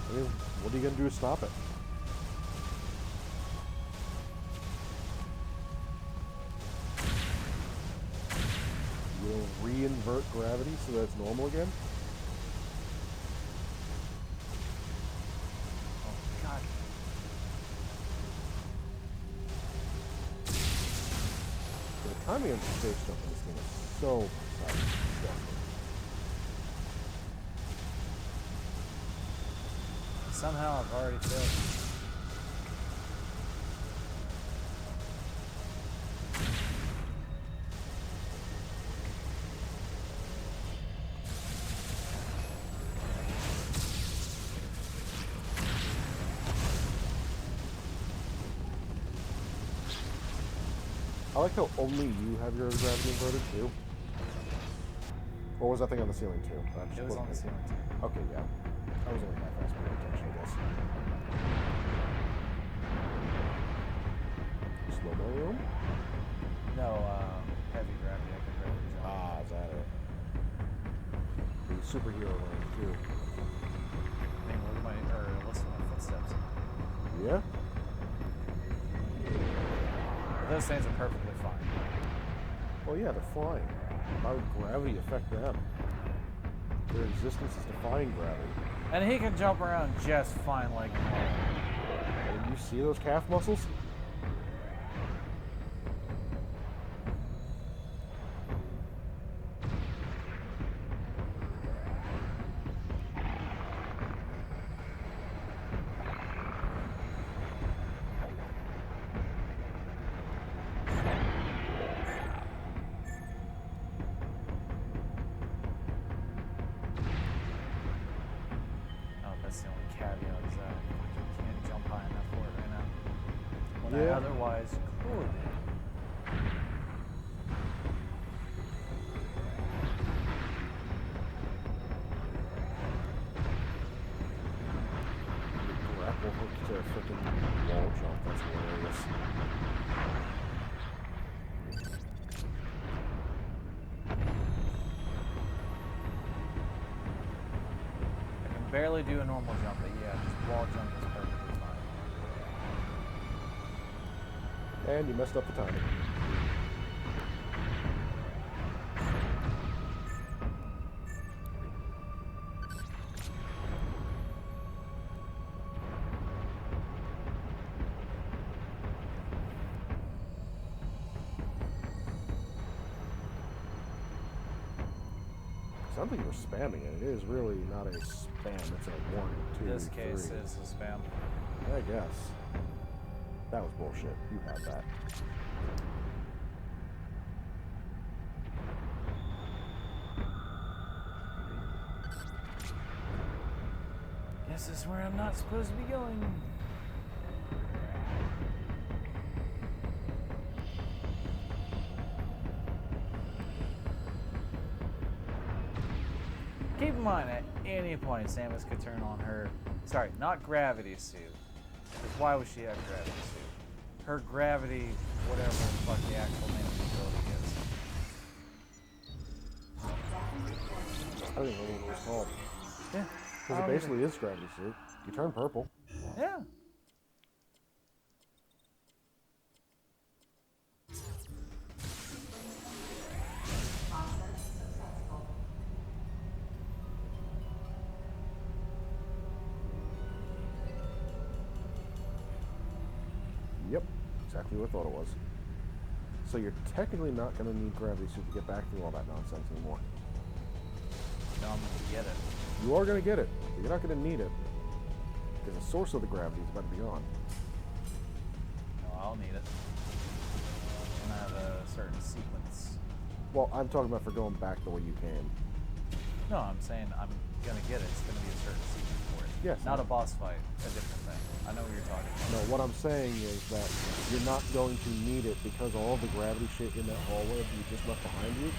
I mean, what are you gonna do to stop it? You'll re-invert gravity so that it's normal again? Oh, God. The timing of the stage stuff in this game is so precise. Somehow I've already failed. I like how only you have your gravity inverted too. Or was that thing on the ceiling too? It was on the ceiling too. Okay, yeah. I was only half-assed paying attention, I guess. Slow-mo room? No, heavy gravity. I could barely jump. Ah, is that it? The superhero room too. I mean, look at listen to my footsteps. Yeah? But those things are perfectly fine. Well, yeah, they're flying. How would gravity affect them? Their existence is defying gravity. And he can jump around just fine like normal. And you see those calf muscles? That's the only caveat is that you can't jump high enough for it right now. When I Yeah. otherwise could. barely do a normal jump, but yeah, just wall jump is perfectly fine. And you messed up the timing. Something you're spamming it. It is really not a spam. It's a 1, 2, This case 3. is a spam. I guess. That was bullshit. You had that. This is where I'm not supposed to be going. Keep in mind, at any point, Samus could turn on her, sorry, not gravity suit. Because why would she have gravity suit? Her gravity, whatever the fuck the actual name of the ability is. I don't even know what it was called. Yeah. Because it basically is gravity suit. You turn purple. Yeah. Yep, exactly what I thought it was. So you're technically not going to need gravity suit to get back through all that nonsense anymore. No, I'm gonna get it. You are going to get it, but you're not going to need it. Because the source of the gravity is about to be gone. No, I'll need it. And I have a certain sequence. Well, I'm talking about for going back the way you came. No, I'm saying I'm gonna get it. It's gonna be a certain sequence for it. Yes. Not a boss fight, a different thing. I know what you're talking about. No, what I'm saying is that you're not going to need it because all the gravity shit in that hallway that you just left behind you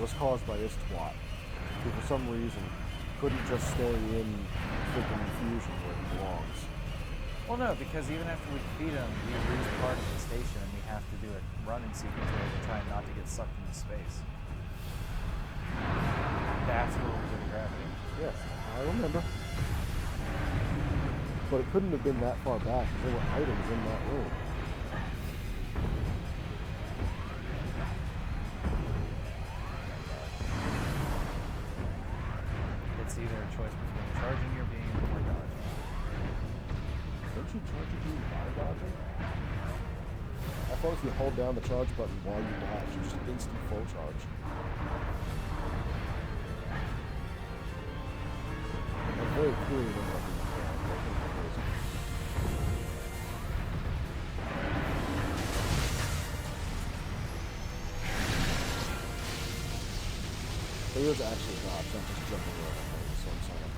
was caused by this twat. Who for some reason couldn't just stay in freaking fusion where he belongs. Well, no, because even after we defeat him, we lose part of the station and we have to do a running sequence where we're trying not to get sucked into space. That's where we do the gravity. Yes, I remember. But it couldn't have been that far back because there were items in that room. It's either a choice between charging your beam or dodging. Don't you charge your beam by dodging? I thought if you hold down the charge button while you dodge, you just instant full charge. I'm very clearly remember that being crazy. But it was actually not just jumping around things, so I'm saying.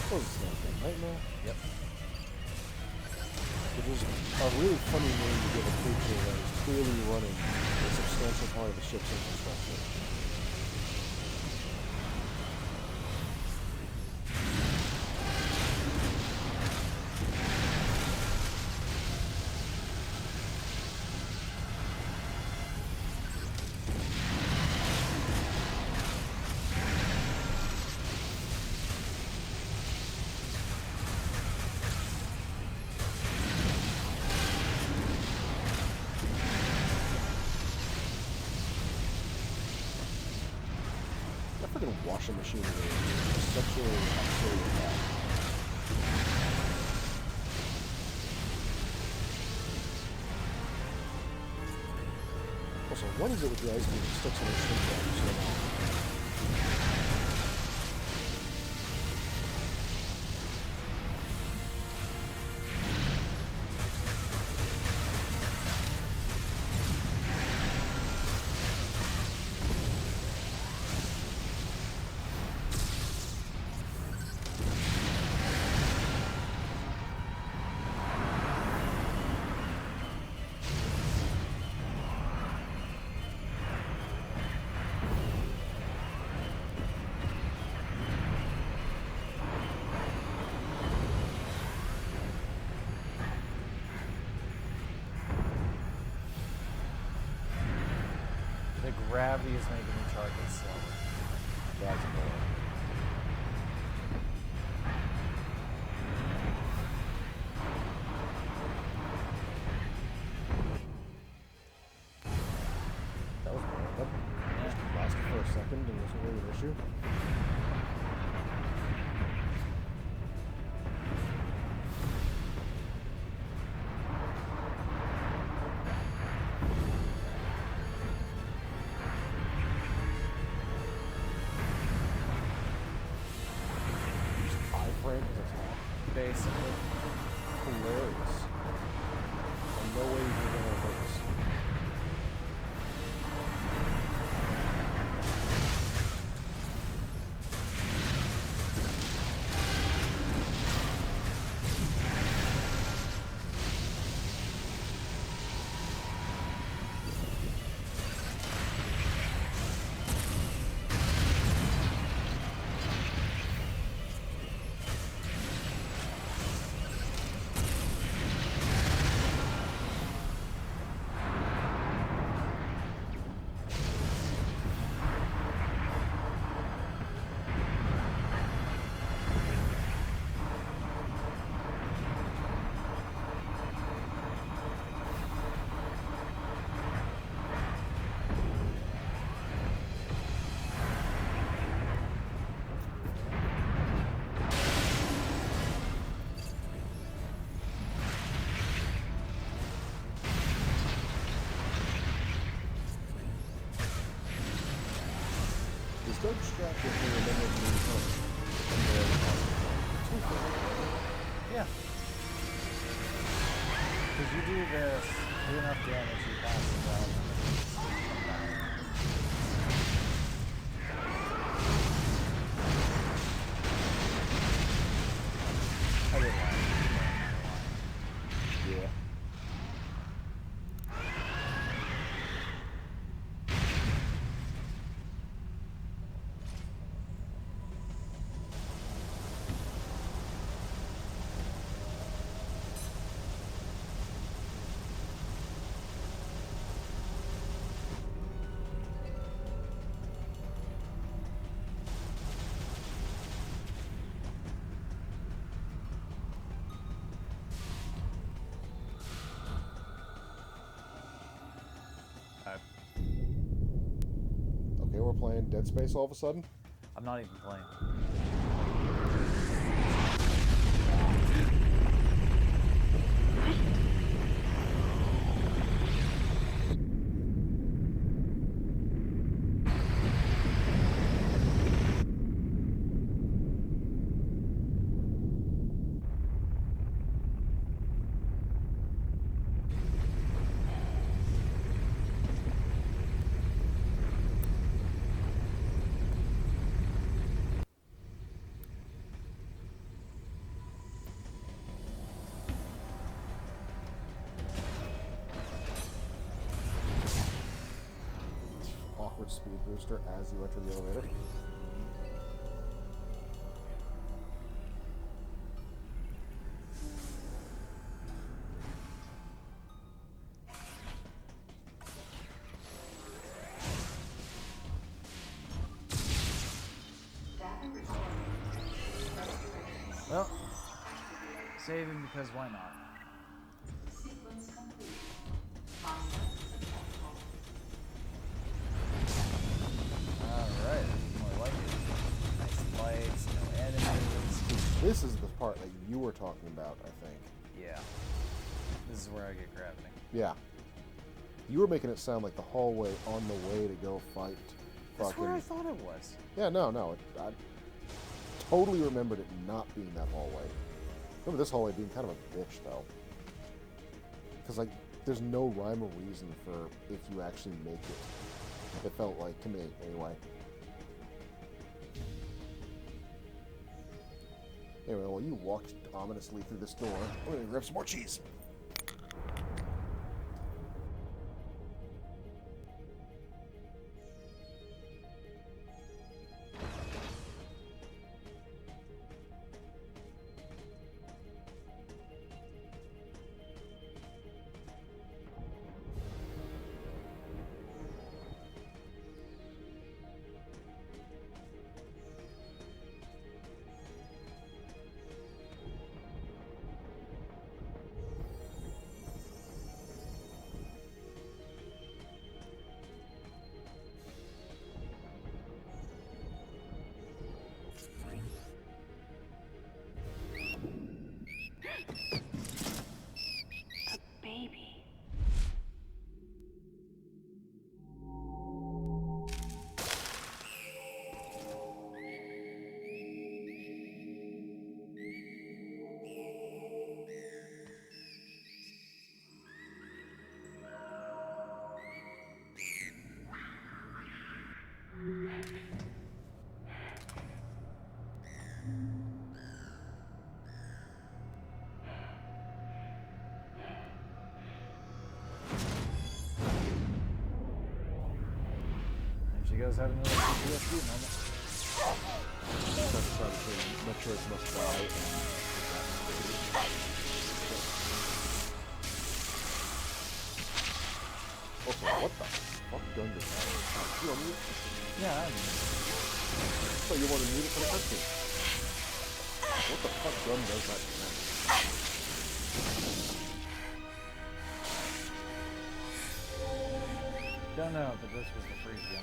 What was this thing? Nightmare? Yep. Which is a really funny name to give a creature that is clearly running a substantial part of the ship's infrastructure. That freaking washing machine is sexually absurd with that. Also, what is it with the ice cream that sticks in the shrink wrap so long? gravity is making me charge it slower. That's annoying. That was random. Just lasted for a second and wasn't really an issue. Basically. Hilarious. And no way you're gonna reverse. So distracted from remembering to be home. Yeah. Because you do this, do enough damage, you pass it out. I did that. Yeah. Okay, we're playing Dead Space all of a sudden. I'm not even playing. Awkward speed booster as you enter the elevator. Well, saving because why not? Sequence complete. Alright, this is more like it. Nice lights, no enemies. This is the part that you were talking about, I think. Yeah. This is where I get gravity. Yeah. You were making it sound like the hallway on the way to go fight. That's where I thought it was. Yeah, no. I totally remembered it not being that hallway. Remember this hallway being kind of a bitch, though. Because, like, there's no rhyme or reason for if you actually make it. It felt like, to me, anyway. Anyway, while you walked ominously through this door, I'm gonna grab some more cheese. And she goes having another PTSD moment. That's obviously Metroid must die. Also, what the fuck gun does that have? You on mute? Yeah, I mean, So you want to mute it for the cutscene? What the fuck gun does that gun? don't know, but this was the freeze gun.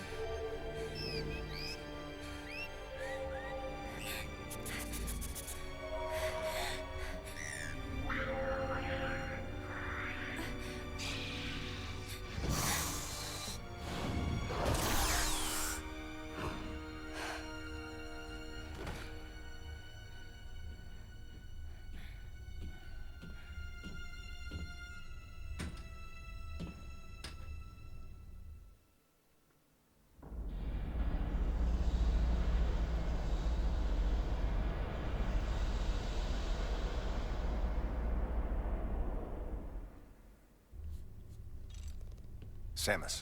Samus,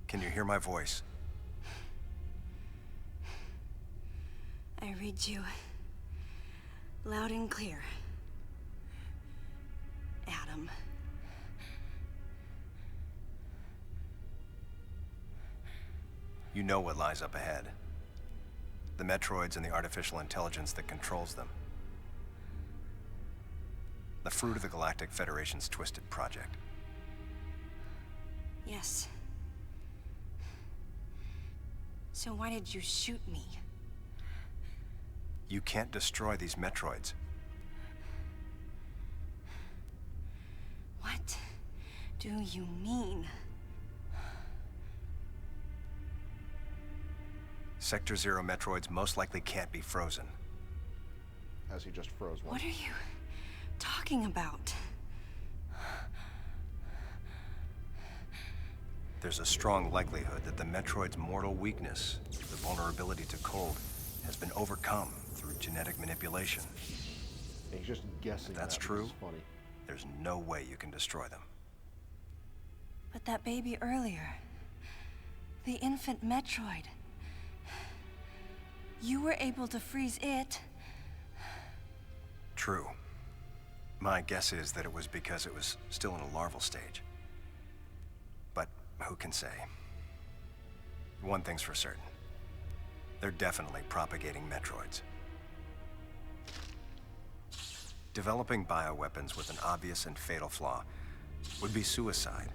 can you hear my voice? I read you loud and clear, Adam. You know what lies up ahead. The Metroids and the artificial intelligence that controls them. The fruit of the Galactic Federation's twisted project. Yes. So why did you shoot me? You can't destroy these Metroids. What do you mean? Sector Zero Metroids most likely can't be frozen. As he just froze one. What are you talking about? There's a strong likelihood that the Metroid's mortal weakness, the vulnerability to cold, has been overcome through genetic manipulation. And he's just guessing. If that's that, true, which is funny. there's no way you can destroy them. But that baby earlier, the infant Metroid, you were able to freeze it. True. My guess is that it was because it was still in a larval stage. But who can say? One thing's for certain. They're definitely propagating Metroids. Developing bioweapons with an obvious and fatal flaw would be suicide.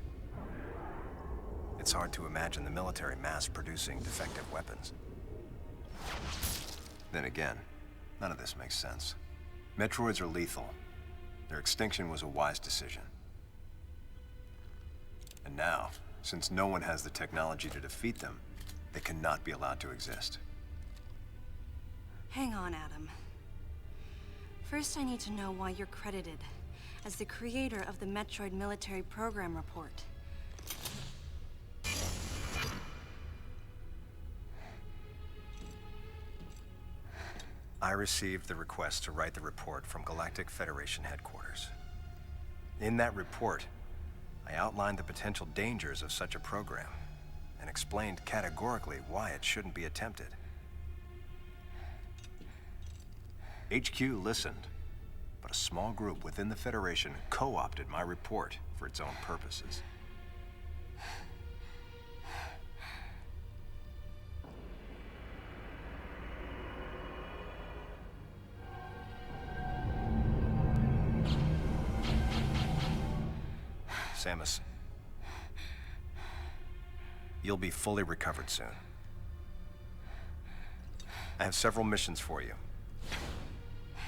It's hard to imagine the military mass-producing defective weapons. Then again, none of this makes sense. Metroids are lethal. Their extinction was a wise decision. And now, since no one has the technology to defeat them, they cannot be allowed to exist. Hang on, Adam. First, I need to know why you're credited as the creator of the Metroid Military Program Report. I received the request to write the report from Galactic Federation headquarters. In that report, I outlined the potential dangers of such a program and explained categorically why it shouldn't be attempted. HQ listened, but a small group within the Federation co-opted my report for its own purposes. Samus, you'll be fully recovered soon. I have several missions for you.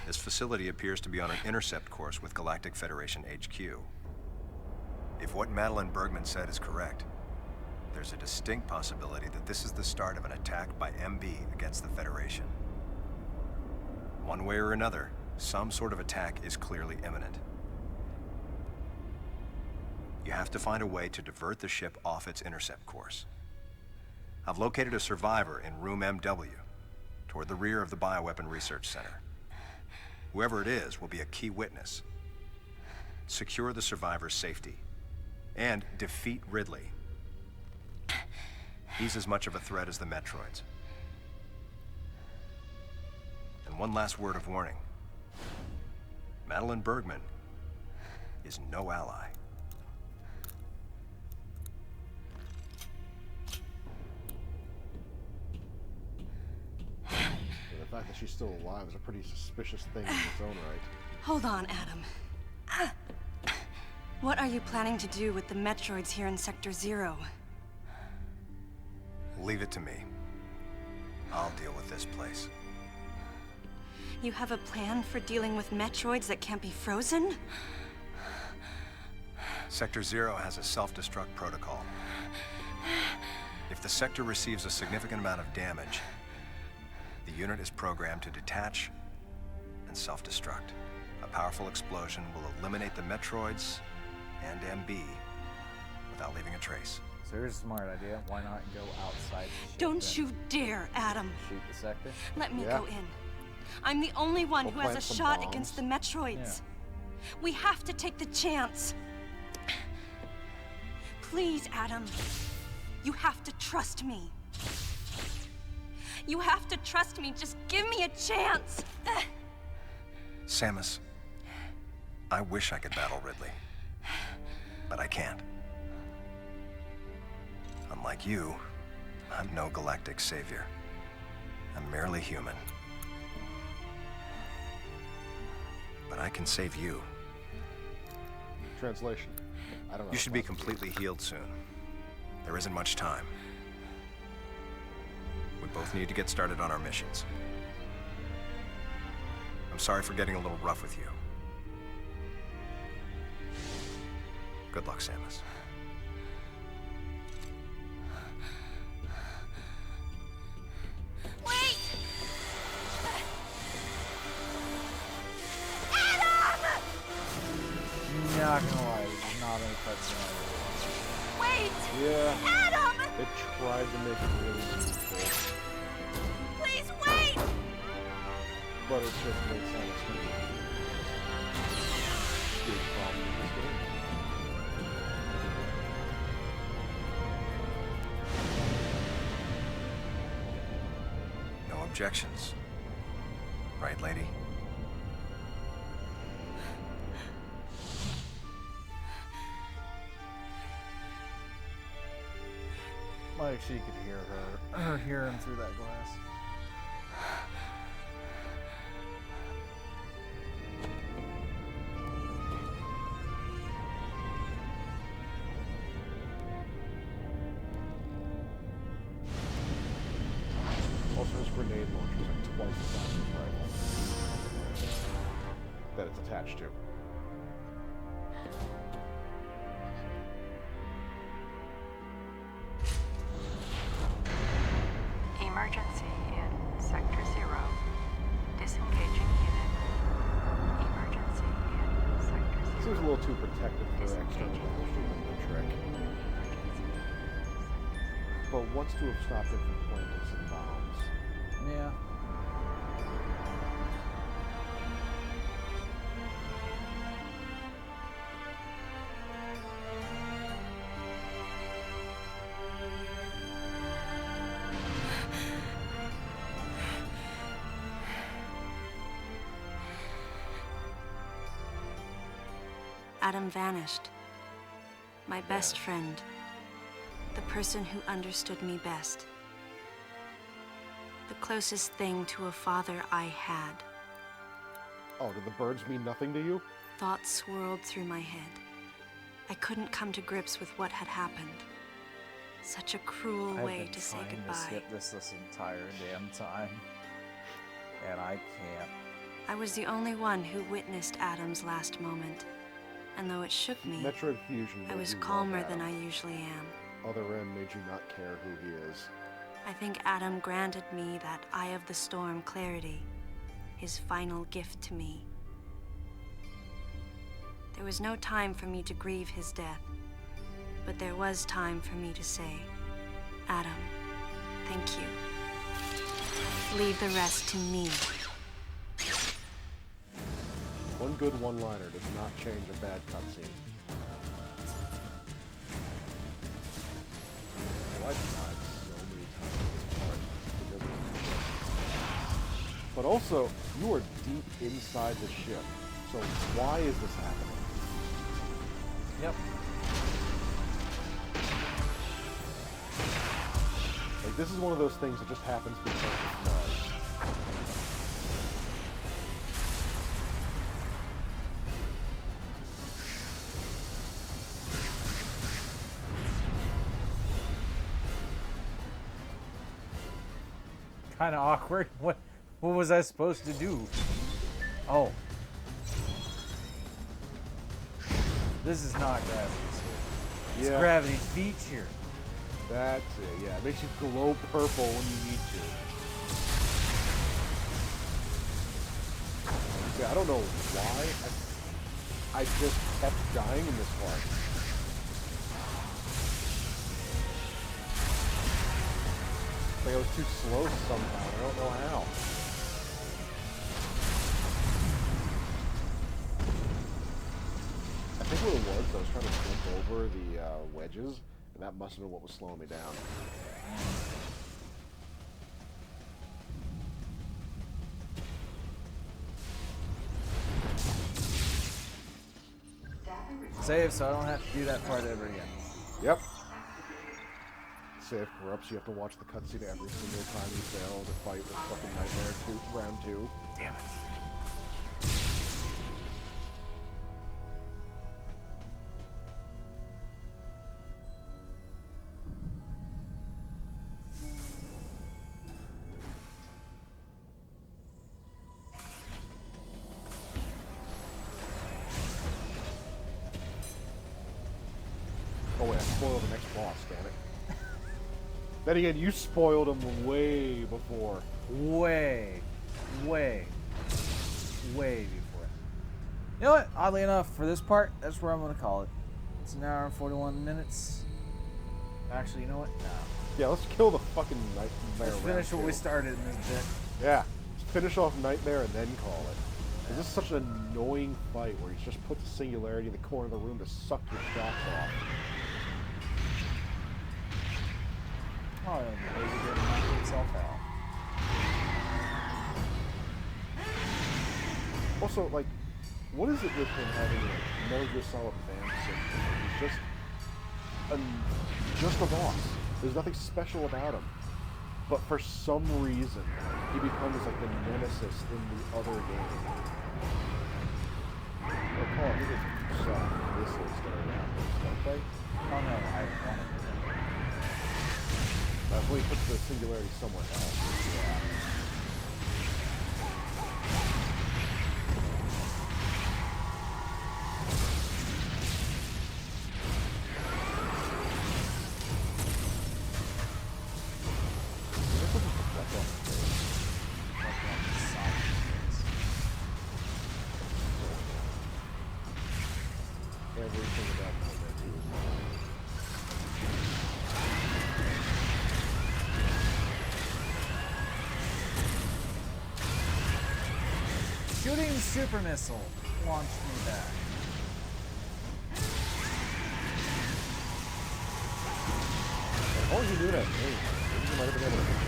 This facility appears to be on an intercept course with Galactic Federation HQ. If what Madeline Bergman said is correct, there's a distinct possibility that this is the start of an attack by MB against the Federation. One way or another, some sort of attack is clearly imminent. You have to find a way to divert the ship off its intercept course. I've located a survivor in room MW. toward the rear of the bioweapon research center. Whoever it is will be a key witness. Secure the survivors' safety. And defeat Ridley. He's as much of a threat as the Metroids. And one last word of warning. Madeline Bergman is no ally. The fact that she's still alive is a pretty suspicious thing in its own right. Hold on, Adam. What are you planning to do with the Metroids here in Sector 0? Leave it to me. I'll deal with this place. You have a plan for dealing with Metroids that can't be frozen? Sector 0 has a self-destruct protocol. If the sector receives a significant amount of damage, the unit is programmed to detach and self-destruct. A powerful explosion will eliminate the Metroids and MB without leaving a trace. So here's a smart idea. Why not go outside the ship Don't and you dare, Adam. shoot the sector? Let me Yeah. go in. I'm the only one We'll who has a plant some shot bombs. against the Metroids. We have to take the chance. Please, Adam. You have to trust me. You have to trust me. Just give me a chance. Samus, I wish I could battle Ridley, but I can't. Unlike you, I'm no galactic savior. I'm merely human. But I can save you. Translation. I don't know. You should be completely healed soon. There isn't much time. We both need to get started on our missions. I'm sorry for getting a little rough with you. Good luck, Samus. Wait! Not gonna lie, this is not a cutscene. Wait! Yeah. Adam! They tried to make it really meaningful, Please wait! but it just made Samus think big problem with this game. No objections. Right, lady? Like she could hear her, hear him through that glass. Also, his grenade launcher is like twice as fast as his rifle that it's attached to. Emergency in Sector 0. Disengaging unit. Emergency in Sector 0. Seems a little too protective for external shooting the trick. But what's to have stopped him from planting some bombs? Yeah. Adam vanished. My best friend. The person who understood me best. The closest thing to a father I had. Oh, did the birds mean nothing to you? Thoughts swirled through my head. I couldn't come to grips with what had happened. Such a cruel I've way been to say trying to goodbye. skip this entire damn time, and I can't. I was the only one who witnessed Adam's last moment. And though it shook me, Metroid Fusion I made was you love calmer than Adam. I usually am. Other M made you not care who he is. I think Adam granted me that Eye of the Storm clarity, his final gift to me. There was no time for me to grieve his death, but there was time for me to say, Adam, thank you. Leave the rest to me. One good one-liner does not change a bad cutscene. Well, I've died so many times in this part because of this ship. But also, you are deep inside the ship. So why is this happening? Yep. Like, this is one of those things that just happens because it does. Kind of awkward. What was I supposed to do? Oh. This is not gravity. It's gravity feature. That's it, yeah. It makes you glow purple when you need to. See, I don't know why. I just kept dying in this part. Like I was too slow somehow. I don't know how. I think what it was, I was trying to jump over the wedges, and that must have been what was slowing me down. Save so I don't have to do that part ever again. Yep. Save corrupts. You have to watch the cutscene every single time you fail to fight with fucking Nightmare round 2. Damn it. Oh wait, I spoiled the next boss, damn it. Then again, you spoiled him way before. Way before. You know what? Oddly enough, for this part, that's where I'm going to call it. It's an hour and 41 minutes. Actually, you know what? No. Yeah, let's kill the fucking Nightmare. Let's finish what we started in this bit. Yeah, let's finish off Nightmare and then call it. This is such an annoying fight where he just puts a singularity in the corner of the room to suck your shots off. Oh, maybe he didn't knock himself out. Also, like, what is it with him having a Metal Gear Solid fan syndrome? He's just a boss. There's nothing special about him. But for some reason, he becomes like the nemesis in the other game. Oh, Paul, I think it's missiles that are around this, don't they? Oh no, I want to. That's when he puts the singularity somewhere else. Yeah. Everything about Nightmare 2 is wrong. Shooting super missile launched me back. What was you doing at me? You might have been able to hit you.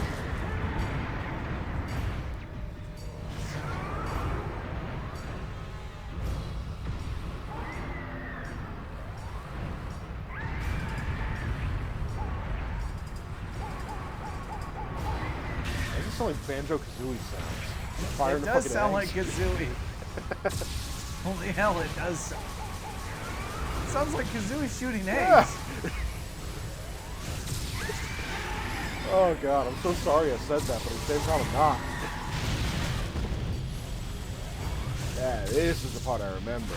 This is like Banjo-Kazooie sounds. Fire It does sound like Kazooie. Holy hell, it does sound. It sounds like Kazooie shooting eggs. Oh god, I'm so sorry I said that, but at the same time I'm not. Yeah, this is the part I remember.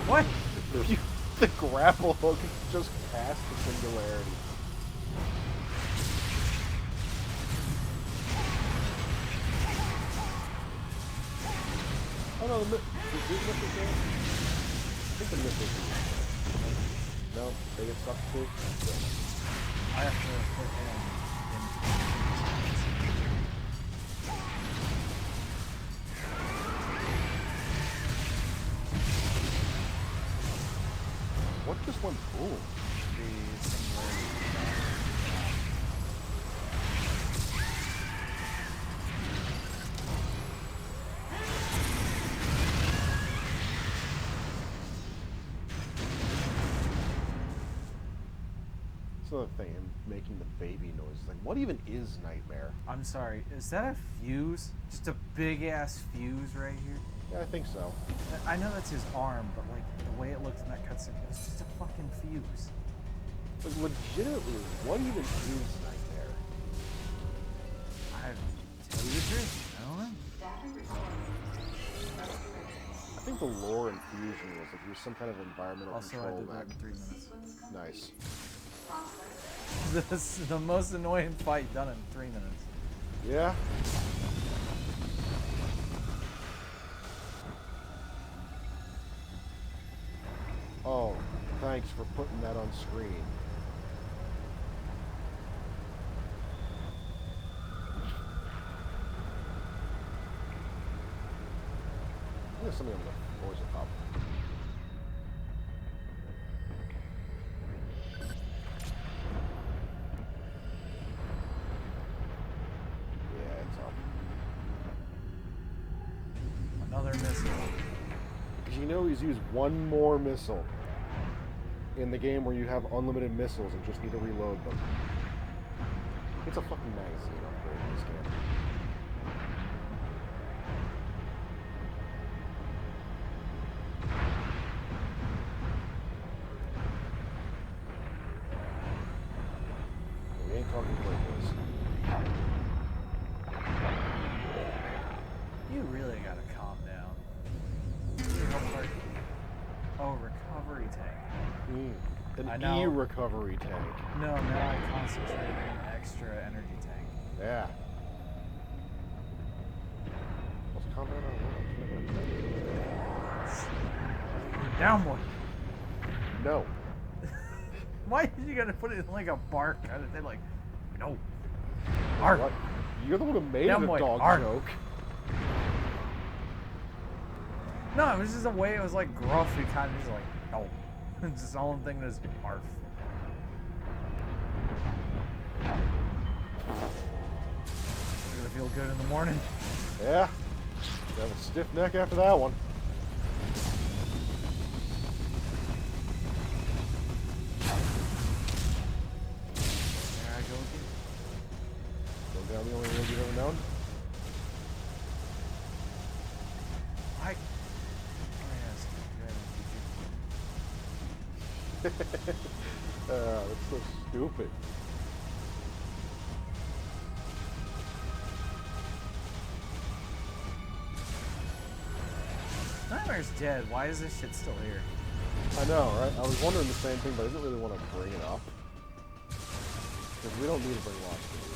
What? The grapple hook just past the singularity. Oh no, the missiles there. I think the missiles are don't? They get stuck too? I have to put What just went boom? the similarity. That's another thing, him making the baby noise. Like, what even is Nightmare? I'm sorry, is that a fuse? Just a big ass fuse right here? Yeah, I think so. I know that's his arm, but like the way it looked in that cutscene, it was just a fucking fuse. Like, legitimately, what even is Nightmare? I tell you the truth, I don't know. I think the lore in Fusion was like he was some kind of environmental Also, I control did that mech. in 3 minutes. Nice. This is the most annoying fight done in 3 minutes. Yeah. Oh, thanks for putting that on screen. There's something on the voice up. Yeah, it's up. Another missile. Because you know he's used one more missile in the game where you have unlimited missiles and just need to reload them. It's a fucking magazine upgrade in this game. We ain't talking Playboys. You really gotta calm down. You know, like, oh, recovery tank. I An know. e-recovery tank. No, now I concentrate on an extra energy tank. Yeah. Let's comment on Down one. No. Why did you gotta put it in like a bark kind of thing? Like, no. Ark. What? You're the one who made Down it a boy, dog ark. joke. No, it was just a way it was like gruff. He kind of just like, no. It's just all I'm thinking is arf. Gonna feel good in the morning. Yeah. Have a stiff neck after that one. There I go again. Go down the only road you've ever known. I. That's so stupid. Nightmare's dead. Why is this shit still here? I know, right? I was wondering the same thing, but I didn't really want to bring it up. Because we don't need to bring lots to these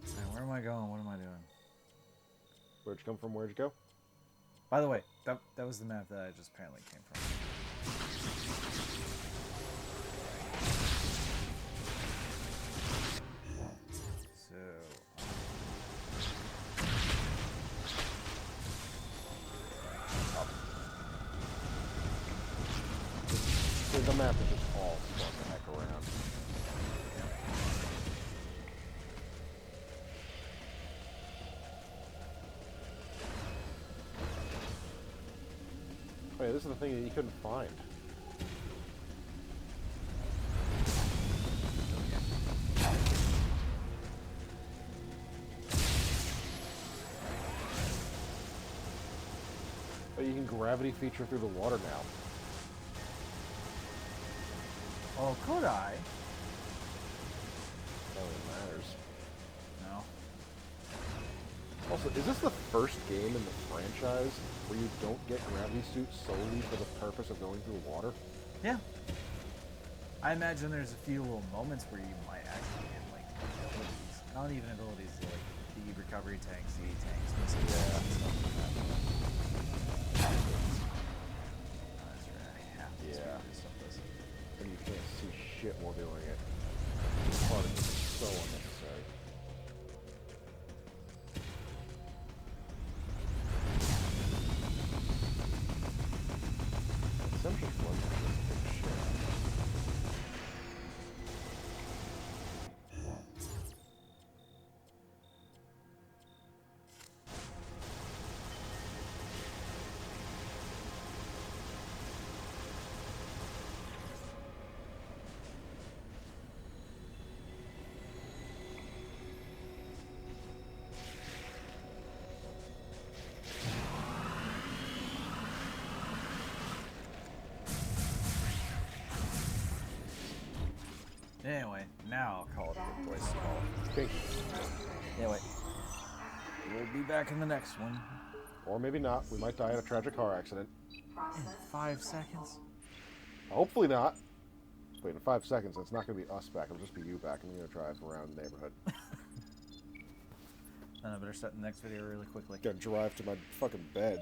things. Man, where am I going? What am I doing? Where'd you come from? Where'd you go? By the way, that was the map that I just apparently came from. So. The map is just all spun the heck around. Oh yeah, this is the thing that you couldn't find. Oh, you can gravity feature through the water now. Oh, could I? That really matters. No. Also, is this the first game in the franchise where you don't get gravity suits solely for the purpose of going through water? Yeah. I imagine there's a few little moments where you might actually get like abilities. Not even abilities, like the recovery tanks, the tanks, missiles, and stuff like that. Pinky. Yeah, wait. We'll be back in the next one. Or maybe not. We might die in a tragic car accident. In 5 seconds. Hopefully not. Wait, in 5 seconds, it's not going to be us back. It'll just be you back. I'm going to drive around the neighborhood. I better start the next video really quickly. Gotta drive to my fucking bed.